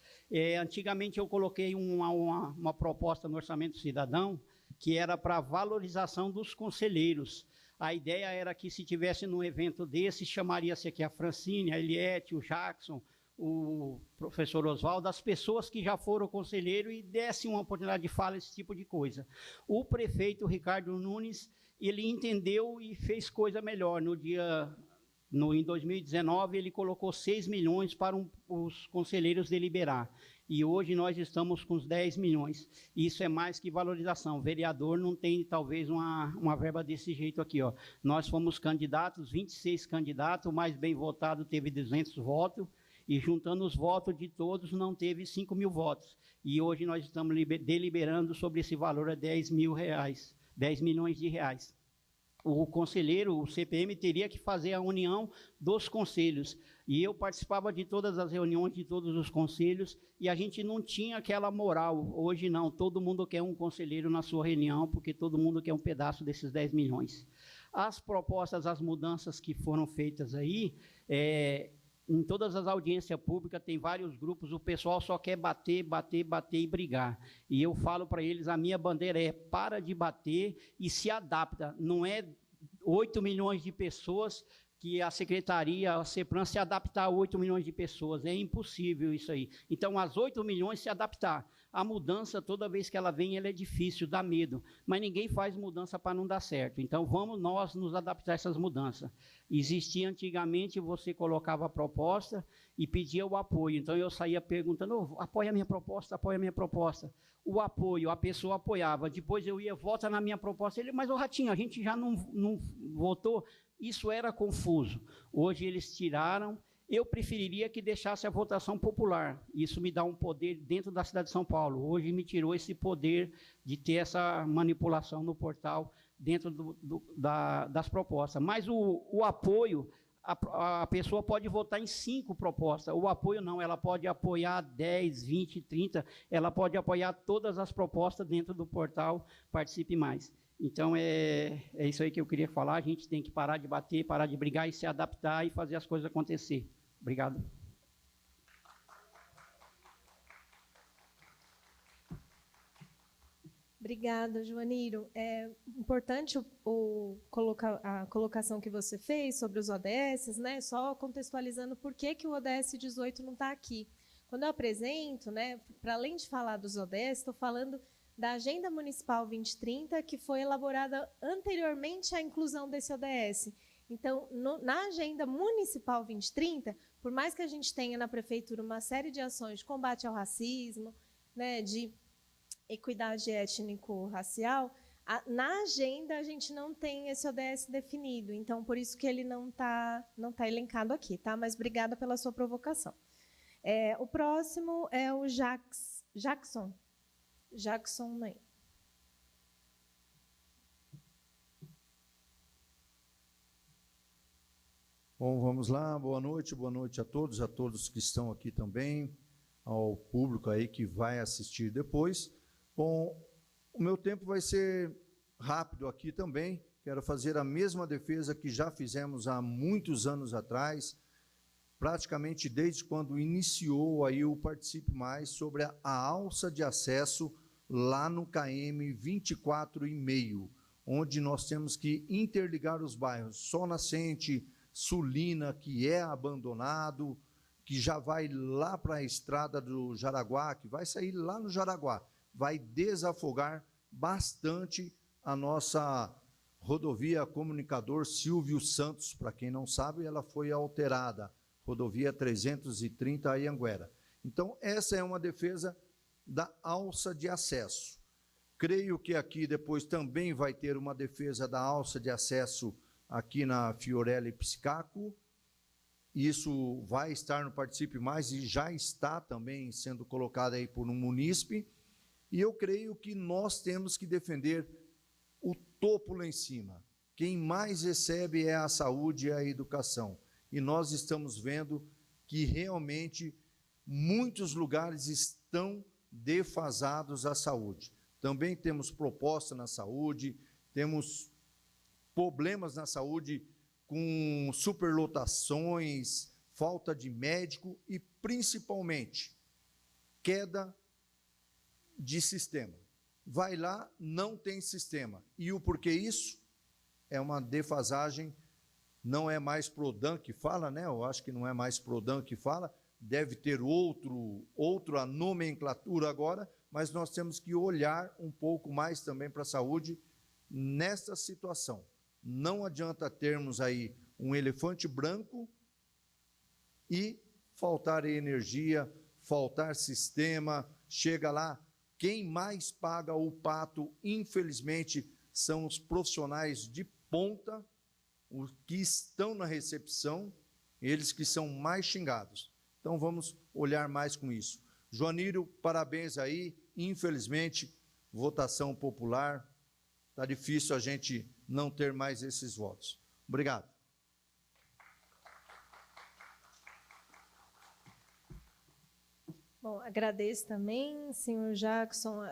Antigamente eu coloquei uma proposta no Orçamento Cidadão, que era para valorização dos conselheiros. A ideia era que se tivesse num evento desse, chamaria-se aqui a Francine, a Eliette, o Jackson, o professor Oswaldo, as pessoas que já foram conselheiro e dessem uma oportunidade de fala, esse tipo de coisa. O prefeito Ricardo Nunes, ele entendeu e fez coisa melhor. Em 2019, ele colocou 6 milhões para os conselheiros deliberar. E hoje nós estamos com os 10 milhões. Isso é mais que valorização. O vereador não tem, talvez, uma verba desse jeito aqui. Ó. Nós fomos candidatos, 26 candidatos, o mais bem votado teve 200 votos, e juntando os votos de todos, não teve 5 mil votos. E hoje nós estamos deliberando sobre esse valor a 10 milhões de reais. O conselheiro, o CPM, teria que fazer a união dos conselhos. E eu participava de todas as reuniões de todos os conselhos e a gente não tinha aquela moral. Hoje não, todo mundo quer um conselheiro na sua reunião, porque todo mundo quer um pedaço desses 10 milhões. As propostas, as mudanças que foram feitas aí, em todas as audiências públicas tem vários grupos, o pessoal só quer bater, bater, bater e brigar. E eu falo para eles, a minha bandeira é para de bater e se adapta. Não é 8 milhões de pessoas que a secretaria, a CEPRAM, se adaptar a 8 milhões de pessoas. É impossível isso aí. Então, as 8 milhões se adaptar. A mudança, toda vez que ela vem, ela é difícil, dá medo. Mas ninguém faz mudança para não dar certo. Então, vamos nós nos adaptar a essas mudanças. Existia antigamente, você colocava a proposta e pedia o apoio. Então, eu saía perguntando, apoia a minha proposta, apoia a minha proposta. O apoio, a pessoa apoiava. Depois eu ia, vota na minha proposta. Ele, mas, Ratinho, a gente já não votou. Isso era confuso. Hoje eles tiraram. Eu preferiria que deixasse a votação popular. Isso me dá um poder dentro da cidade de São Paulo. Hoje me tirou esse poder de ter essa manipulação no portal dentro das propostas. Mas o apoio, a pessoa pode votar em 5 propostas. O apoio não, ela pode apoiar 10, 20, 30. Ela pode apoiar todas as propostas dentro do portal Participe Mais. Então, é isso aí que eu queria falar. A gente tem que parar de bater, parar de brigar e se adaptar e fazer as coisas acontecer. Obrigado. Obrigada, Joaniro. É importante a colocação que você fez sobre os ODS, né? Só contextualizando por que o ODS 18 não está aqui. Quando eu apresento, né, para além de falar dos ODS, estou falando da Agenda Municipal 2030, que foi elaborada anteriormente à inclusão desse ODS. Então, na Agenda Municipal 2030, por mais que a gente tenha na Prefeitura uma série de ações de combate ao racismo, né, de equidade étnico-racial, na agenda a gente não tem esse ODS definido. Então, por isso que ele não tá elencado aqui. Tá? Mas obrigada pela sua provocação. O próximo é o Jackson. Jackson Ney. Bom, vamos lá. Boa noite a todos que estão aqui também, ao público aí que vai assistir depois. Bom, o meu tempo vai ser rápido aqui também. Quero fazer a mesma defesa que já fizemos há muitos anos atrás, praticamente desde quando iniciou aí o Participe Mais, sobre a alça de acesso lá no KM 24,5, onde nós temos que interligar os bairros. Sol Nascente, Sulina, que é abandonado, que já vai lá para a estrada do Jaraguá, que vai sair lá no Jaraguá, vai desafogar bastante a nossa rodovia comunicador Silvio Santos. Para quem não sabe, ela foi alterada, rodovia 330 Anhanguera. Então, essa é uma defesa da alça de acesso. Creio que aqui depois também vai ter uma defesa da alça de acesso aqui na Fiorelli Psicaco. Isso vai estar no Participe Mais e já está também sendo colocado aí por um munícipe. E eu creio que nós temos que defender o topo lá em cima. Quem mais recebe é a saúde e a educação. E nós estamos vendo que realmente muitos lugares estão defasados à saúde. Também temos proposta na saúde, temos problemas na saúde com superlotações, falta de médico e, principalmente, queda de sistema. Vai lá, não tem sistema. E o porquê isso? É uma defasagem, não é mais Prodan que fala, né? Eu acho que não é mais Prodan que fala, deve ter outra nomenclatura agora, mas nós temos que olhar um pouco mais também para a saúde nessa situação. Não adianta termos aí um elefante branco e faltar energia, faltar sistema. Chega lá, quem mais paga o pato, infelizmente, são os profissionais de ponta, os que estão na recepção, eles que são mais xingados. Então, vamos olhar mais com isso. Joanírio, parabéns aí. Infelizmente, votação popular, está difícil a gente não ter mais esses votos. Obrigado. Bom, agradeço também, senhor Jackson,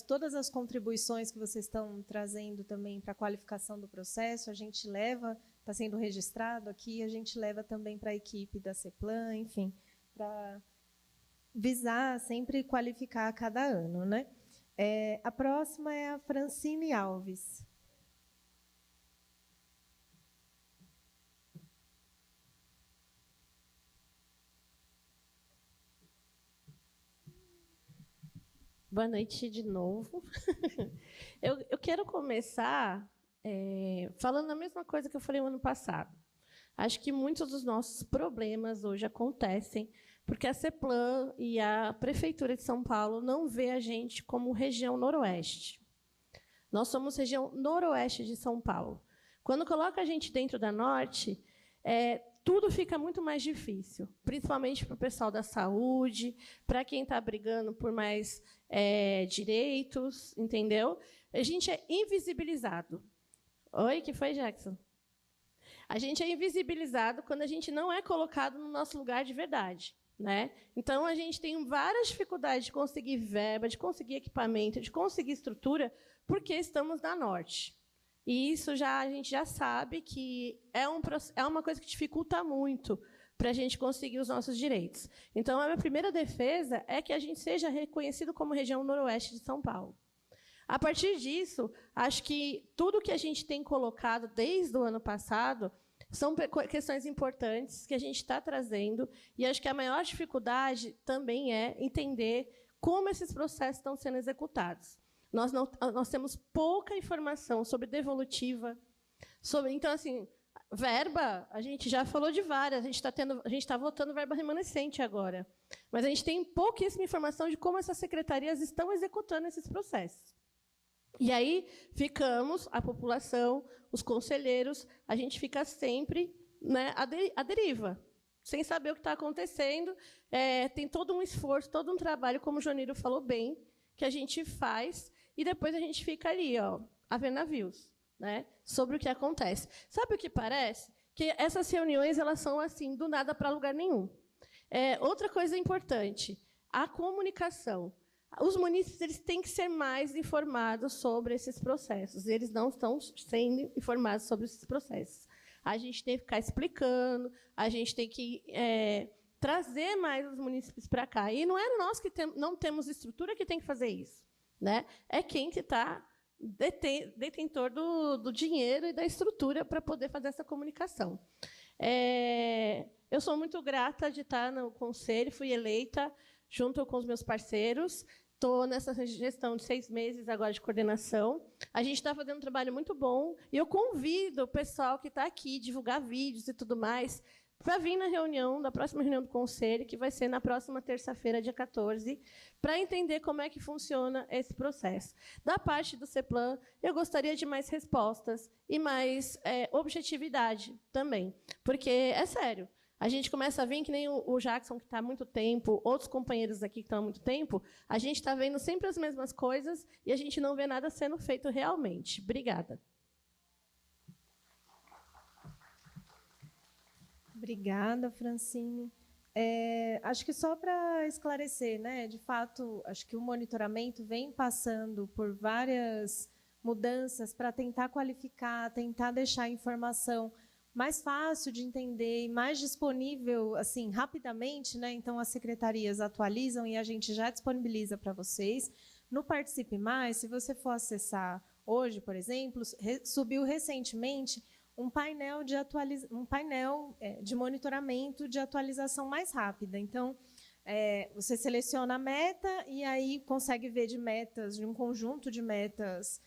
todas as contribuições que vocês estão trazendo também para a qualificação do processo, a gente leva, está sendo registrado aqui, a gente leva também para a equipe da CEPLAN, enfim, para visar sempre qualificar a cada ano, né? A próxima é a Francine Alves. Boa noite de novo. Eu quero começar falando a mesma coisa que eu falei no ano passado. Acho que muitos dos nossos problemas hoje acontecem porque a CEPLAN e a Prefeitura de São Paulo não vê a gente como região noroeste. Nós somos região noroeste de São Paulo. Quando coloca a gente dentro da norte, tudo fica muito mais difícil, principalmente para o pessoal da saúde, para quem está brigando por mais direitos, entendeu? A gente é invisibilizado. Oi, que foi, Jackson? A gente é invisibilizado quando a gente não é colocado no nosso lugar de verdade, né? Então, a gente tem várias dificuldades de conseguir verba, de conseguir equipamento, de conseguir estrutura, porque estamos na norte. E isso a gente já sabe que é uma coisa que dificulta muito para a gente conseguir os nossos direitos. Então, a minha primeira defesa é que a gente seja reconhecido como região noroeste de São Paulo. A partir disso, acho que tudo que a gente tem colocado desde o ano passado são questões importantes que a gente está trazendo, e acho que a maior dificuldade também é entender como esses processos estão sendo executados. Nós temos pouca informação sobre devolutiva, então, assim, verba, a gente já falou de várias, a gente está votando verba remanescente agora, mas a gente tem pouquíssima informação de como essas secretarias estão executando esses processos. E aí ficamos, a população, os conselheiros, a gente fica sempre, né, à deriva, sem saber o que está acontecendo. Tem todo um esforço, todo um trabalho, como o Joanírio falou bem, que a gente faz, e depois a gente fica ali, a ver navios, né, sobre o que acontece. Sabe o que parece? Que essas reuniões elas são assim, do nada para lugar nenhum. Outra coisa importante, a comunicação. Os munícipes eles têm que ser mais informados sobre esses processos. Eles não estão sendo informados sobre esses processos. A gente tem que ficar explicando, a gente tem que trazer mais os munícipes para cá. E não é nós que não temos estrutura que tem que fazer isso, né? É quem que está detentor do dinheiro e da estrutura para poder fazer essa comunicação. Eu sou muito grata de estar no conselho, fui eleita junto com os meus parceiros. Estou nessa gestão de 6 meses agora de coordenação. A gente está fazendo um trabalho muito bom e eu convido o pessoal que está aqui, divulgar vídeos e tudo mais, para vir na próxima reunião do Conselho, que vai ser na próxima terça-feira, dia 14, para entender como é que funciona esse processo. Da parte do CEPLAN, eu gostaria de mais respostas e mais objetividade também, porque é sério. A gente começa a ver, que nem o Jackson, que está há muito tempo, outros companheiros aqui que estão há muito tempo, a gente está vendo sempre as mesmas coisas e a gente não vê nada sendo feito realmente. Obrigada. Obrigada, Francine. Acho que só para esclarecer, né, de fato, acho que o monitoramento vem passando por várias mudanças para tentar qualificar, tentar deixar a informação mais fácil de entender e mais disponível, assim, rapidamente, né? Então, as secretarias atualizam e a gente já disponibiliza para vocês. No Participe Mais, se você for acessar hoje, por exemplo, subiu recentemente um painel de monitoramento de atualização mais rápida. Então, você seleciona a meta e aí consegue ver de um conjunto de metas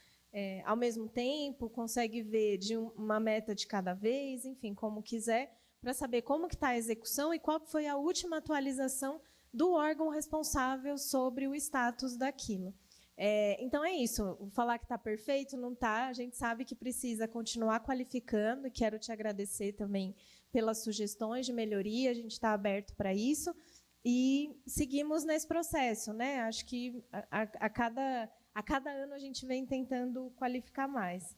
ao mesmo tempo, consegue ver de uma meta de cada vez, enfim, como quiser, para saber como que está a execução e qual foi a última atualização do órgão responsável sobre o status daquilo. Então, é isso. Falar que está perfeito, não está. A gente sabe que precisa continuar qualificando e quero te agradecer também pelas sugestões de melhoria. A gente está aberto para isso e seguimos nesse processo, né? Acho que a cada ano a gente vem tentando qualificar mais.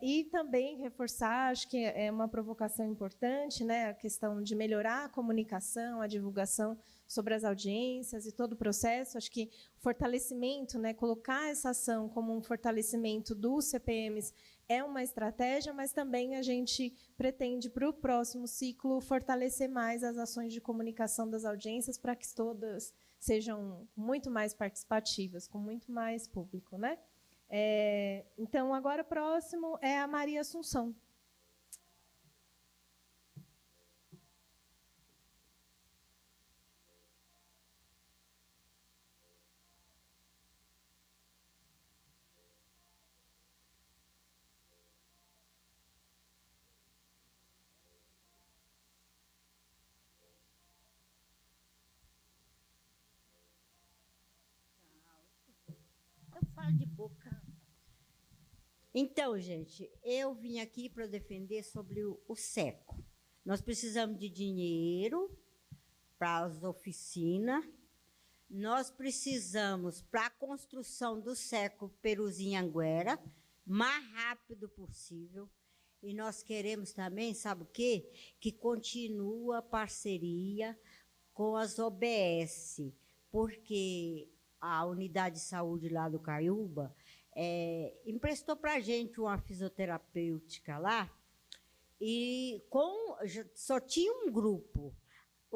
E também reforçar, acho que é uma provocação importante, né, a questão de melhorar a comunicação, a divulgação sobre as audiências e todo o processo. Acho que o fortalecimento, né, colocar essa ação como um fortalecimento dos CPMs é uma estratégia, mas também a gente pretende, para o próximo ciclo, fortalecer mais as ações de comunicação das audiências para que todas sejam muito mais participativas, com muito mais público, né? Então, agora o próximo é a Maria Assunção. Eu falo de boca. Então, gente, eu vim aqui para defender sobre o SECO. Nós precisamos de dinheiro para as oficinas. Nós precisamos, para a construção do SECO Peruzinha-Anguera, mais rápido possível. E nós queremos também, sabe o quê? Que continue a parceria com as OBS, porque a unidade de saúde lá do Caiúba emprestou para a gente uma fisioterapêutica lá e só tinha um grupo.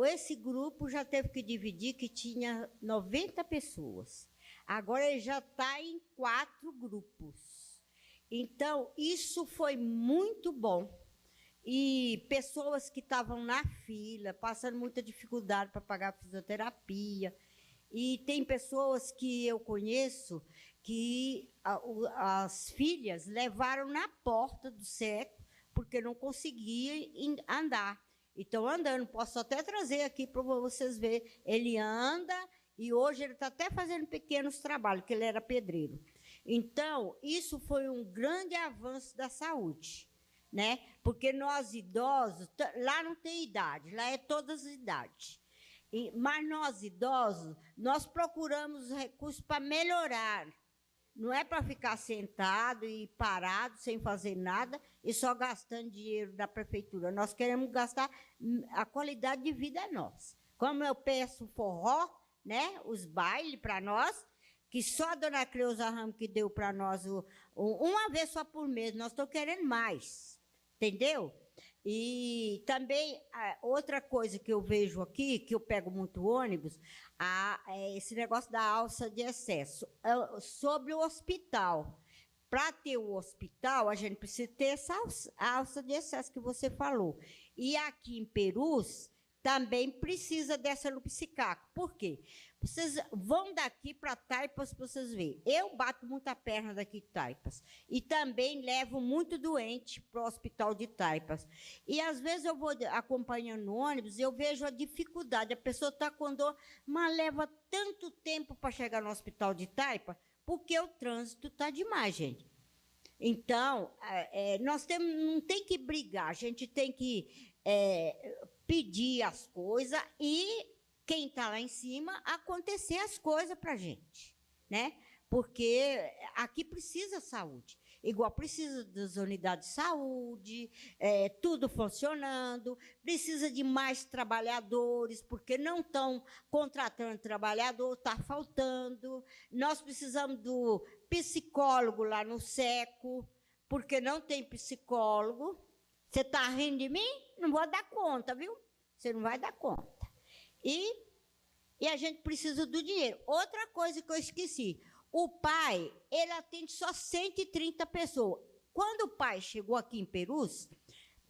Esse grupo já teve que dividir, que tinha 90 pessoas. Agora ele já está em 4 grupos. Então, isso foi muito bom. E pessoas que estavam na fila, passando muita dificuldade para pagar a fisioterapia. E tem pessoas que eu conheço que as filhas levaram na porta do SECO porque não conseguia andar. Então, andando, posso até trazer aqui para vocês verem. Ele anda e hoje ele está até fazendo pequenos trabalhos, porque ele era pedreiro. Então, isso foi um grande avanço da saúde, né? Porque nós idosos, lá não tem idade, lá é todas as idades. Mas nós idosos, nós procuramos recursos para melhorar. Não é para ficar sentado e parado, sem fazer nada, e só gastando dinheiro da prefeitura. Nós queremos gastar a qualidade de vida nossa. Como eu peço forró, né, os bailes para nós, que só a dona Creuza Ramos que deu para nós uma vez só por mês, nós estamos querendo mais, entendeu? E também, outra coisa que eu vejo aqui, que eu pego muito ônibus, é esse negócio da alça de excesso. Sobre o hospital. Para ter o hospital, a gente precisa ter essa alça de excesso que você falou. E aqui em Perus, também precisa dessa Lupicicaco. Por quê? Vocês vão daqui para Taipas para vocês verem. Eu bato muita perna daqui de Taipas. E também levo muito doente para o hospital de Taipas. E, às vezes, eu vou acompanhando no ônibus e eu vejo a dificuldade. A pessoa está com dor, mas leva tanto tempo para chegar no hospital de Taipas, porque o trânsito está demais, gente. Então, nós não tem que brigar, a gente tem que pedir as coisas e quem está lá em cima acontecer as coisas para a gente, né? Porque aqui precisa saúde, igual precisa das unidades de saúde, tudo funcionando, precisa de mais trabalhadores, porque não estão contratando trabalhador, está faltando. Nós precisamos do psicólogo lá no SECO, porque não tem psicólogo. Você está rindo de mim? Não vou dar conta, viu? Você não vai dar conta. E a gente precisa do dinheiro. Outra coisa que eu esqueci, o pai, ele atende só 130 pessoas. Quando o pai chegou aqui em Perus,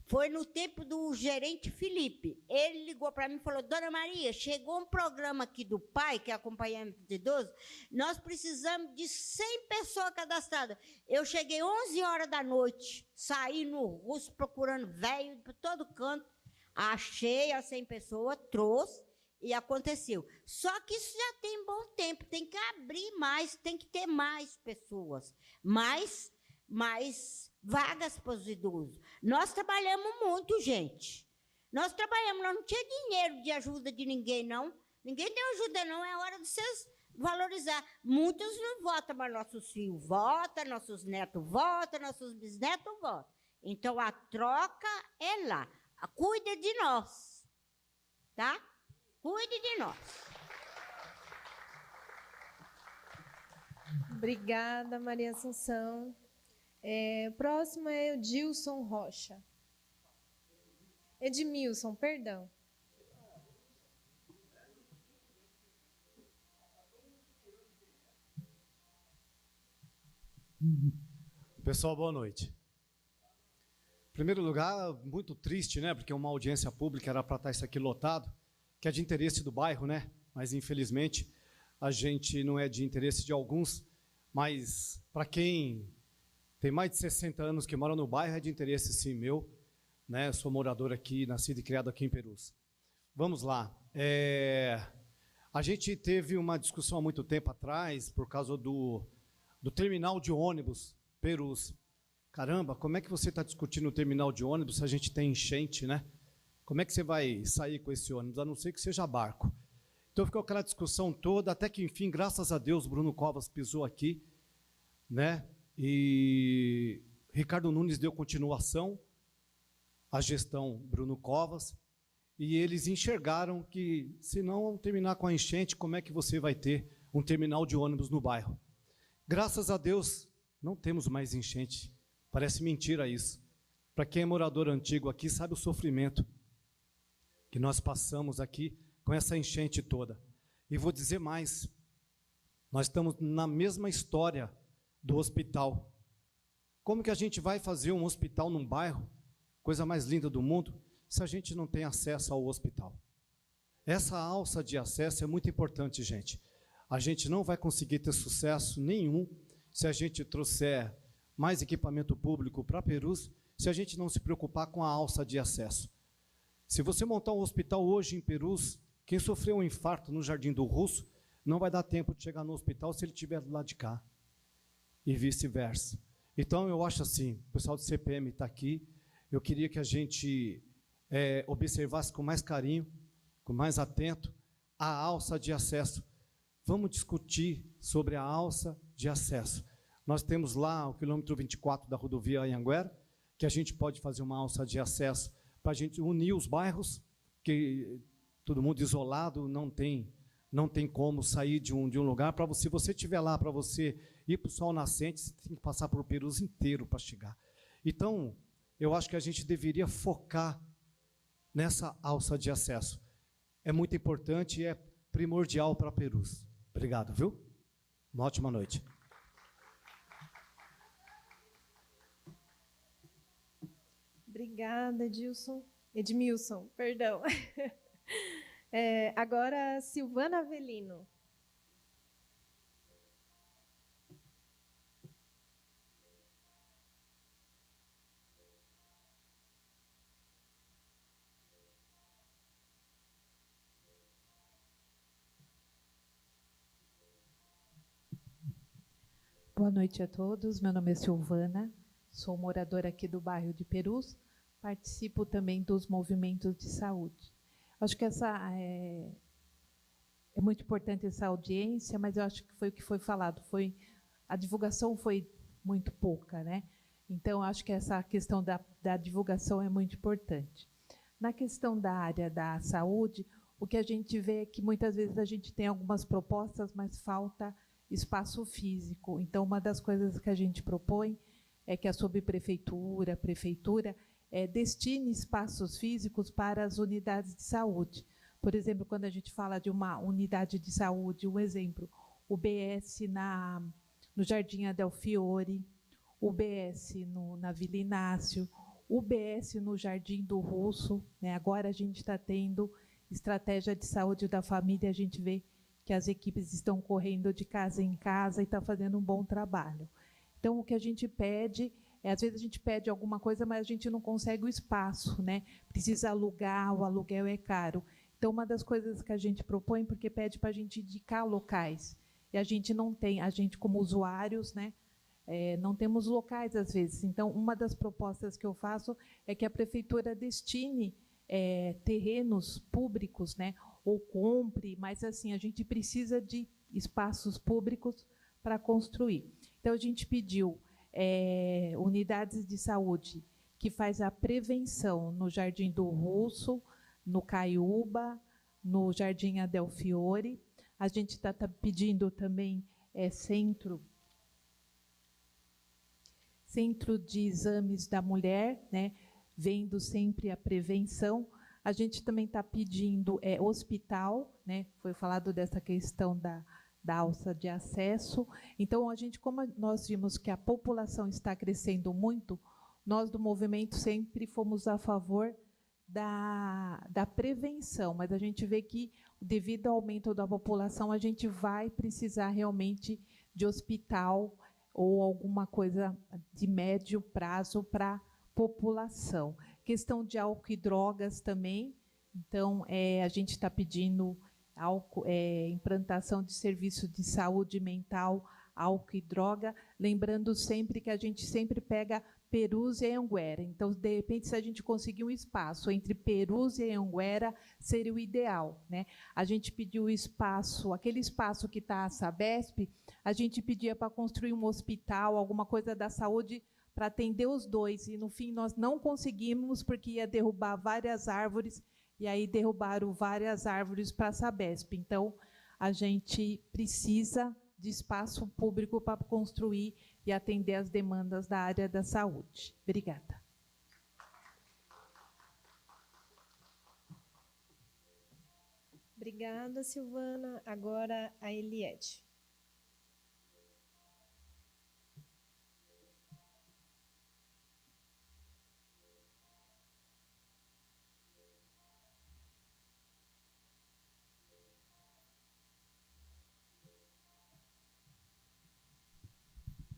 foi no tempo do gerente Felipe. Ele ligou para mim e falou, Dona Maria, chegou um programa aqui do pai, que é acompanhamento de idoso, nós precisamos de 100 pessoas cadastradas. Eu cheguei 11 horas da noite, saí no Russo procurando velho por todo canto, achei as 100 pessoas, trouxe e aconteceu. Só que isso já tem bom tempo, tem que abrir mais, tem que ter mais pessoas, mais vagas para os idosos. Nós trabalhamos muito, gente. Nós não tinha dinheiro de ajuda de ninguém, não. Ninguém deu ajuda, não. É hora de vocês valorizar. Muitos não votam, mas nossos filhos votam, nossos netos votam, nossos bisnetos votam. Então, a troca é lá. Cuida de nós, tá? Cuide de nós. Obrigada, Maria Assunção. Próximo é Edilson Rocha. Edmilson, perdão. Pessoal, boa noite. Em primeiro lugar, muito triste, né? Porque uma audiência pública era para estar isso aqui lotado, que é de interesse do bairro, né? Mas, infelizmente, a gente não é de interesse de alguns, mas para quem tem mais de 60 anos que mora no bairro, é de interesse, sim, meu, né? Sou morador aqui, nascido e criado aqui em Perus. Vamos lá. A gente teve uma discussão há muito tempo atrás, por causa do terminal de ônibus Perus. Caramba, como é que você está discutindo o terminal de ônibus se a gente tem enchente, né? Como é que você vai sair com esse ônibus, a não ser que seja barco? Então ficou aquela discussão toda, até que, enfim, graças a Deus, Bruno Covas pisou aqui, né? E Ricardo Nunes deu continuação à gestão Bruno Covas, e eles enxergaram que, se não terminar com a enchente, como é que você vai ter um terminal de ônibus no bairro? Graças a Deus, não temos mais enchente. Parece mentira isso. Para quem é morador antigo aqui, sabe o sofrimento que nós passamos aqui com essa enchente toda. E vou dizer mais, nós estamos na mesma história do hospital. Como que a gente vai fazer um hospital num bairro, coisa mais linda do mundo, se a gente não tem acesso ao hospital? Essa alça de acesso é muito importante, gente. A gente não vai conseguir ter sucesso nenhum se a gente trouxer mais equipamento público para Perus, se a gente não se preocupar com a alça de acesso. Se você montar um hospital hoje em Perus, quem sofreu um infarto no Jardim do Russo, não vai dar tempo de chegar no hospital se ele estiver do lado de cá. E vice-versa. Então, eu acho assim, o pessoal do CPM está aqui, eu queria que a gente observasse com mais carinho, com mais atento, a alça de acesso. Vamos discutir sobre a alça de acesso. Nós temos lá o quilômetro 24 da rodovia Anhanguera, que a gente pode fazer uma alça de acesso para a gente unir os bairros, que todo mundo isolado, não tem como sair de um lugar. Se você estiver lá, para você ir para o sol nascente, você tem que passar por Perus inteiro para chegar. Então, eu acho que a gente deveria focar nessa alça de acesso. É muito importante e é primordial para Perus. Obrigado, viu? Uma ótima noite. Obrigada, Edmilson, perdão. Agora, Silvana Avelino. Boa noite a todos, meu nome é Silvana, sou moradora aqui do bairro de Perus, participo também dos movimentos de saúde. Acho que é muito importante essa audiência, mas eu acho que foi o que foi falado, a divulgação foi muito pouca, né? Então, acho que essa questão da divulgação é muito importante. Na questão da área da saúde, o que a gente vê é que muitas vezes a gente tem algumas propostas, mas falta espaço físico. Então, uma das coisas que a gente propõe é que a subprefeitura, a prefeitura, destine espaços físicos para as unidades de saúde. Por exemplo, quando a gente fala de uma unidade de saúde, um exemplo, o BS no Jardim Adelfiore, o BS na Vila Inácio, o BS no Jardim do Russo, né? Agora a gente está tendo estratégia de saúde da família, a gente vê que as equipes estão correndo de casa em casa e estão fazendo um bom trabalho. Então, o que a gente pede, às vezes a gente pede alguma coisa, mas a gente não consegue o espaço, né? Precisa alugar, o aluguel é caro. Então, uma das coisas que a gente propõe, porque pede para a gente indicar locais, e a gente não tem, a gente como usuários, né? Não temos locais às vezes. Então, uma das propostas que eu faço é que a prefeitura destine terrenos públicos, né? Ou compre, mas assim, a gente precisa de espaços públicos para construir. Então, a gente pediu unidades de saúde que faz a prevenção no Jardim do Russo, no Caiúba, no Jardim Adelfiore. A gente está pedindo também centro de exames da mulher, né? Vendo sempre a prevenção. A gente também está pedindo hospital, né? Foi falado dessa questão da alça de acesso. Então, como nós vimos que a população está crescendo muito, nós do movimento sempre fomos a favor da prevenção, mas a gente vê que, devido ao aumento da população, a gente vai precisar realmente de hospital ou alguma coisa de médio prazo para a população. Questão de álcool e drogas também. Então, a gente está pedindo implantação de serviço de saúde mental, álcool e droga, lembrando sempre que a gente sempre pega Perus e Anhanguera. Então, de repente, se a gente conseguir um espaço entre Perus e Anhanguera, seria o ideal, né? A gente pediu espaço, aquele espaço que está a Sabesp, a gente pedia para construir um hospital, alguma coisa da saúde, para atender os dois, e no fim nós não conseguimos, porque ia derrubar várias árvores, e aí derrubaram várias árvores para a Sabesp. Então, a gente precisa de espaço público para construir e atender as demandas da área da saúde. Obrigada. Obrigada, Silvana. Agora, a Eliette.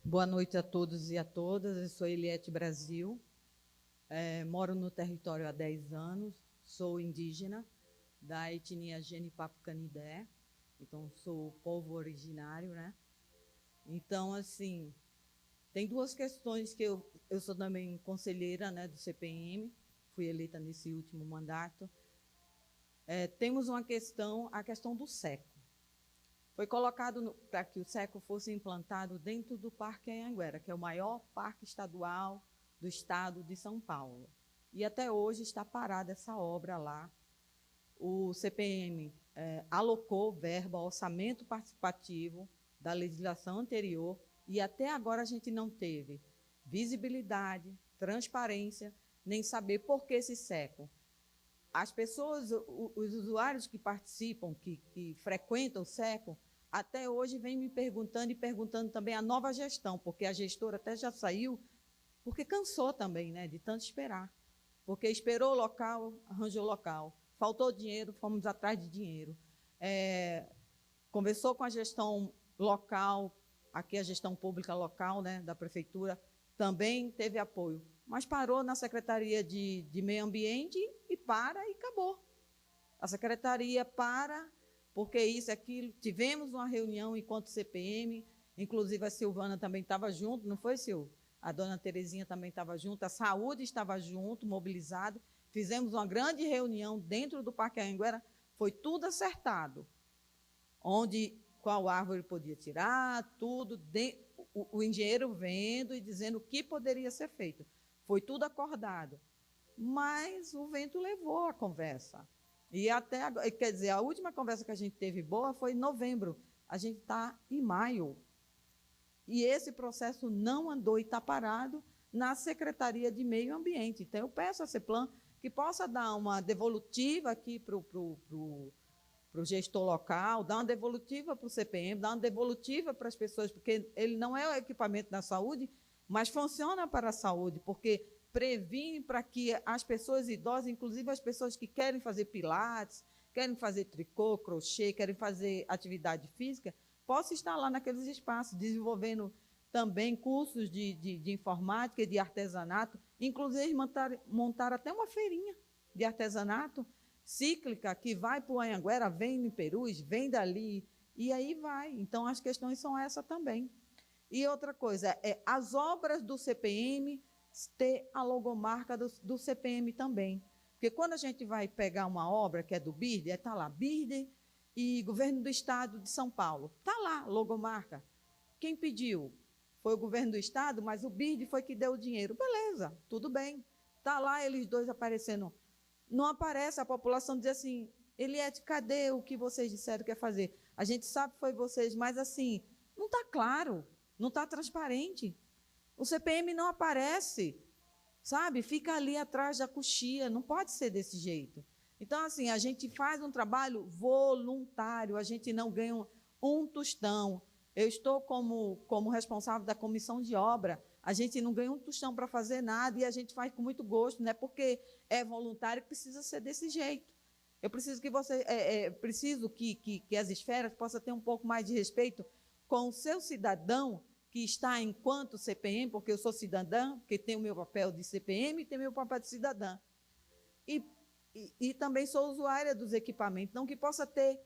Boa noite a todos e a todas. Eu sou Eliette Brasil, moro no território há 10 anos, sou indígena da etnia Genipapo-Canidé, então sou povo originário, né? Então, assim, tem duas questões que eu sou também conselheira, né, do CPM, fui eleita nesse último mandato. Temos uma questão, a questão do SECO. Foi colocado para que o SECO fosse implantado dentro do Parque Anhanguera, que é o maior parque estadual do estado de São Paulo. E até hoje está parada essa obra lá. O CPM alocou verba, orçamento participativo da legislação anterior, e até agora a gente não teve visibilidade, transparência, nem saber por que esse seco. As pessoas, os usuários que participam, que frequentam o SECO, até hoje vêm me perguntando e perguntando também a nova gestão, porque a gestora até já saiu, porque cansou também, né, de tanto esperar. Porque esperou o local, arranjou o local. Faltou dinheiro, fomos atrás de dinheiro. Conversou com a gestão local, aqui a gestão pública local, né, da prefeitura, também teve apoio. Mas parou na Secretaria de Meio Ambiente e acabou. A Secretaria para, porque isso, aquilo. Tivemos uma reunião enquanto CPM, inclusive a Silvana também estava junto, não foi, Sil? A dona Terezinha também estava junto, a saúde estava junto, mobilizado. Fizemos uma grande reunião dentro do Parque Anhanguera, foi tudo acertado. Qual árvore podia tirar, tudo, o engenheiro vendo e dizendo o que poderia ser feito. Foi tudo acordado. Mas o vento levou a conversa. E até, quer dizer, a última conversa que a gente teve boa foi em novembro. A gente está em maio. E esse processo não andou e está parado na Secretaria de Meio Ambiente. Então, eu peço a CEPLAN que possa dar uma devolutiva aqui para o gestor local, dar uma devolutiva para o CPM, dar uma devolutiva para as pessoas, porque ele não é o equipamento da saúde, mas funciona para a saúde, porque previne para que as pessoas idosas, inclusive as pessoas que querem fazer pilates, querem fazer tricô, crochê, querem fazer atividade física, possam estar lá naqueles espaços, desenvolvendo também cursos de informática e de artesanato, inclusive montar até uma feirinha de artesanato cíclica, que vai para o Anhanguera, vem no Perus, vem dali, e aí vai. Então, as questões são essas também. E outra coisa, as obras do CPM ter a logomarca do CPM também. Porque quando a gente vai pegar uma obra que é do BIRD, está lá, BIRD e Governo do Estado de São Paulo. Está lá, logomarca. Quem pediu? Foi o Governo do Estado, mas o BIRD foi que deu o dinheiro. Beleza, tudo bem. Está lá eles dois aparecendo. Não aparece, a população diz assim, Eliette, cadê o que vocês disseram que ia fazer? A gente sabe que foi vocês, mas assim, não está claro, não está transparente. O CPM não aparece, sabe? Fica ali atrás da coxia, não pode ser desse jeito. Então, assim, a gente faz um trabalho voluntário, a gente não ganha um tostão. Eu estou como responsável da comissão de obra, a gente não ganha um tostão para fazer nada e a gente faz com muito gosto, não é porque é voluntário que precisa ser desse jeito. Eu preciso que preciso que as esferas possam ter um pouco mais de respeito com o seu cidadão que está enquanto CPM, porque eu sou cidadã, porque tenho o meu papel de CPM e tenho o meu papel de cidadã. E também sou usuária dos equipamentos, então que possa ter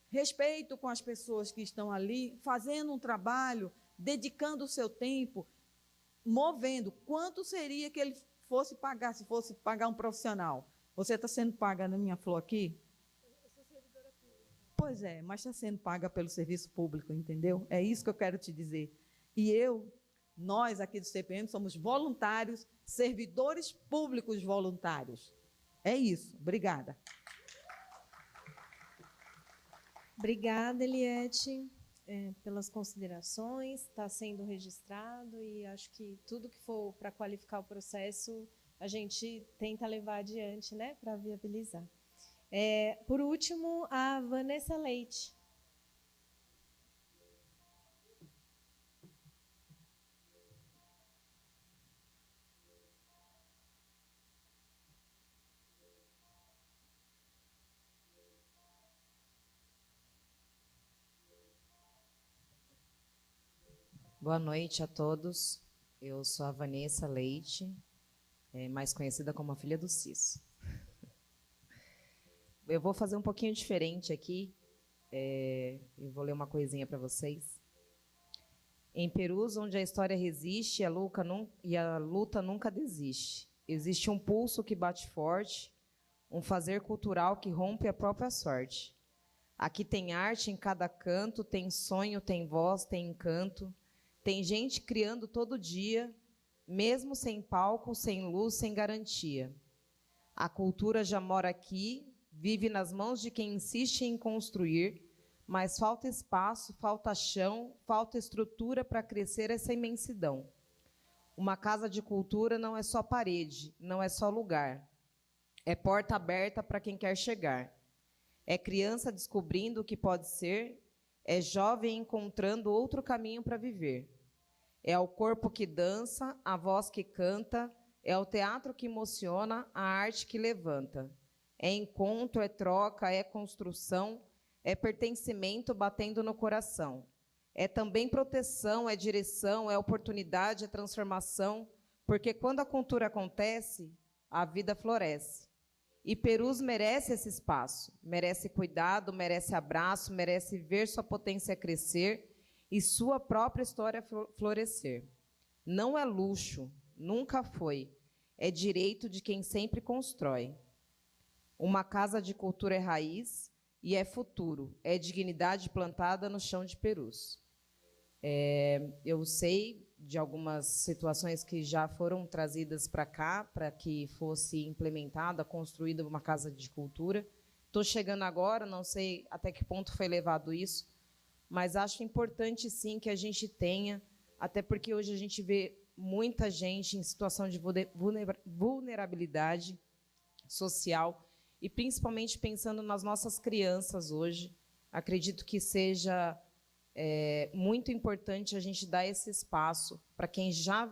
respeito com as pessoas que estão ali, fazendo um trabalho, dedicando o seu tempo, movendo. Quanto seria que ele fosse pagar, se fosse pagar um profissional? Você está sendo paga na minha flor aqui? Eu sou servidora pública. Pois é, mas está sendo paga pelo serviço público, entendeu? É isso que eu quero te dizer. E nós aqui do CPM somos voluntários, servidores públicos voluntários. É isso. Obrigada. Obrigada, Eliette, pelas considerações. Está sendo registrado e acho que tudo que for para qualificar o processo, a gente tenta levar adiante, né, para viabilizar. Por último, a Vanessa Leite. Boa noite a todos. Eu sou a Vanessa Leite, mais conhecida como a filha do Cis. Eu vou fazer um pouquinho diferente aqui. Eu vou ler uma coisinha para vocês. Em Perus, onde a história resiste e a luta nunca desiste, existe um pulso que bate forte, um fazer cultural que rompe a própria sorte. Aqui tem arte em cada canto, tem sonho, tem voz, tem encanto. Tem gente criando todo dia, mesmo sem palco, sem luz, sem garantia. A cultura já mora aqui, vive nas mãos de quem insiste em construir, mas falta espaço, falta chão, falta estrutura para crescer essa imensidão. Uma casa de cultura não é só parede, não é só lugar. É porta aberta para quem quer chegar. É criança descobrindo o que pode ser, é jovem encontrando outro caminho para viver. É o corpo que dança, a voz que canta, é o teatro que emociona, a arte que levanta. É encontro, é troca, é construção, é pertencimento batendo no coração. É também proteção, é direção, é oportunidade, é transformação, porque quando a cultura acontece, a vida floresce. E Perus merece esse espaço, merece cuidado, merece abraço, merece ver sua potência crescer e sua própria história florescer. Não é luxo, nunca foi, é direito de quem sempre constrói. Uma casa de cultura é raiz e é futuro, é dignidade plantada no chão de Perus. Eu sei de algumas situações que já foram trazidas para cá, para que fosse implementada, construída uma casa de cultura. Estou chegando agora, não sei até que ponto foi levado isso, mas acho importante, sim, que a gente tenha, até porque hoje a gente vê muita gente em situação de vulnerabilidade social, e principalmente pensando nas nossas crianças hoje. Acredito que seja muito importante a gente dar esse espaço para quem já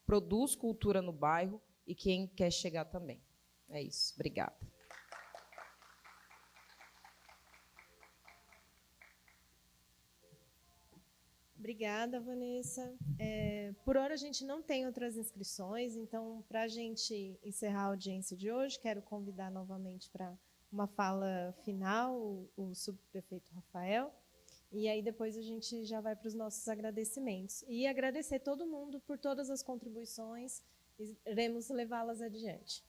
produz cultura no bairro e quem quer chegar também. É isso. Obrigada. Obrigada, Vanessa. Por hora, a gente não tem outras inscrições, então, para a gente encerrar a audiência de hoje, quero convidar novamente para uma fala final o subprefeito Rafael, e aí depois a gente já vai para os nossos agradecimentos. E agradecer todo mundo por todas as contribuições, iremos levá-las adiante.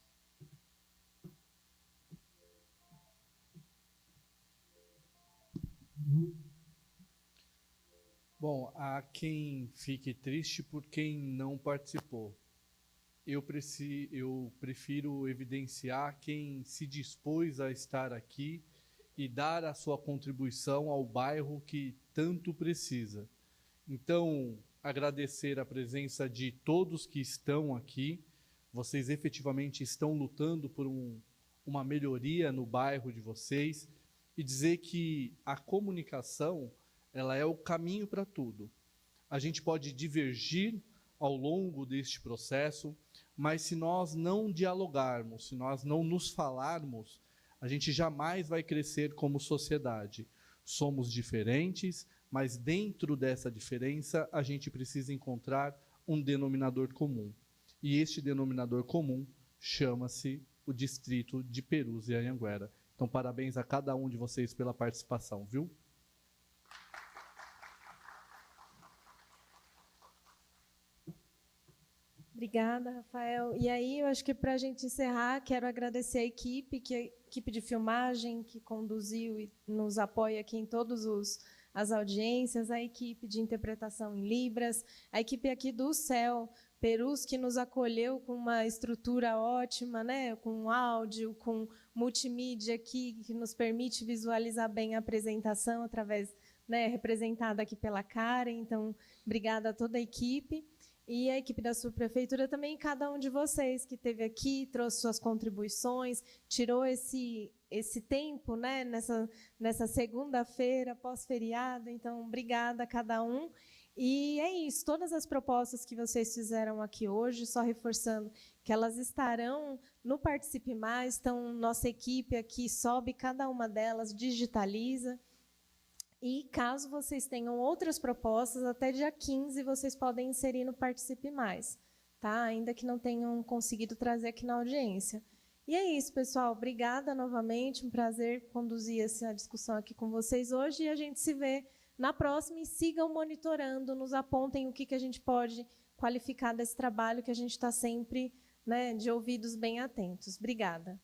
Bom, há quem fique triste por quem não participou. Eu prefiro evidenciar quem se dispôs a estar aqui e dar a sua contribuição ao bairro que tanto precisa. Então, agradecer a presença de todos que estão aqui. Vocês efetivamente estão lutando por uma melhoria no bairro de vocês, e dizer que a comunicação, ela é o caminho para tudo. A gente pode divergir ao longo deste processo, mas se nós não dialogarmos, se nós não nos falarmos, a gente jamais vai crescer como sociedade. Somos diferentes, mas dentro dessa diferença a gente precisa encontrar um denominador comum. E este denominador comum chama-se o distrito de Perus e Anhanguera. Então, parabéns a cada um de vocês pela participação, viu? Obrigada, Rafael. E aí, eu acho que para a gente encerrar, quero agradecer a equipe de filmagem que conduziu e nos apoia aqui em todas as audiências, a equipe de interpretação em Libras, a equipe aqui do CEL Perus, que nos acolheu com uma estrutura ótima, né? Com áudio, com multimídia aqui, que nos permite visualizar bem a apresentação através, né, representada aqui pela Karen. Então, obrigada a toda a equipe. E a equipe da subprefeitura também, cada um de vocês que esteve aqui, trouxe suas contribuições, tirou esse tempo, né, nessa segunda-feira, pós-feriado. Então, obrigada a cada um. E é isso, todas as propostas que vocês fizeram aqui hoje, só reforçando que elas estarão no Participe Mais, então nossa equipe aqui sobe cada uma delas, digitaliza. E caso vocês tenham outras propostas, até dia 15 vocês podem inserir no Participe Mais, tá? Ainda que não tenham conseguido trazer aqui na audiência. E é isso, pessoal. Obrigada novamente. Um prazer conduzir essa discussão aqui com vocês hoje. E a gente se vê na próxima. E sigam monitorando, nos apontem o que a gente pode qualificar desse trabalho, que a gente está sempre, né, de ouvidos bem atentos. Obrigada.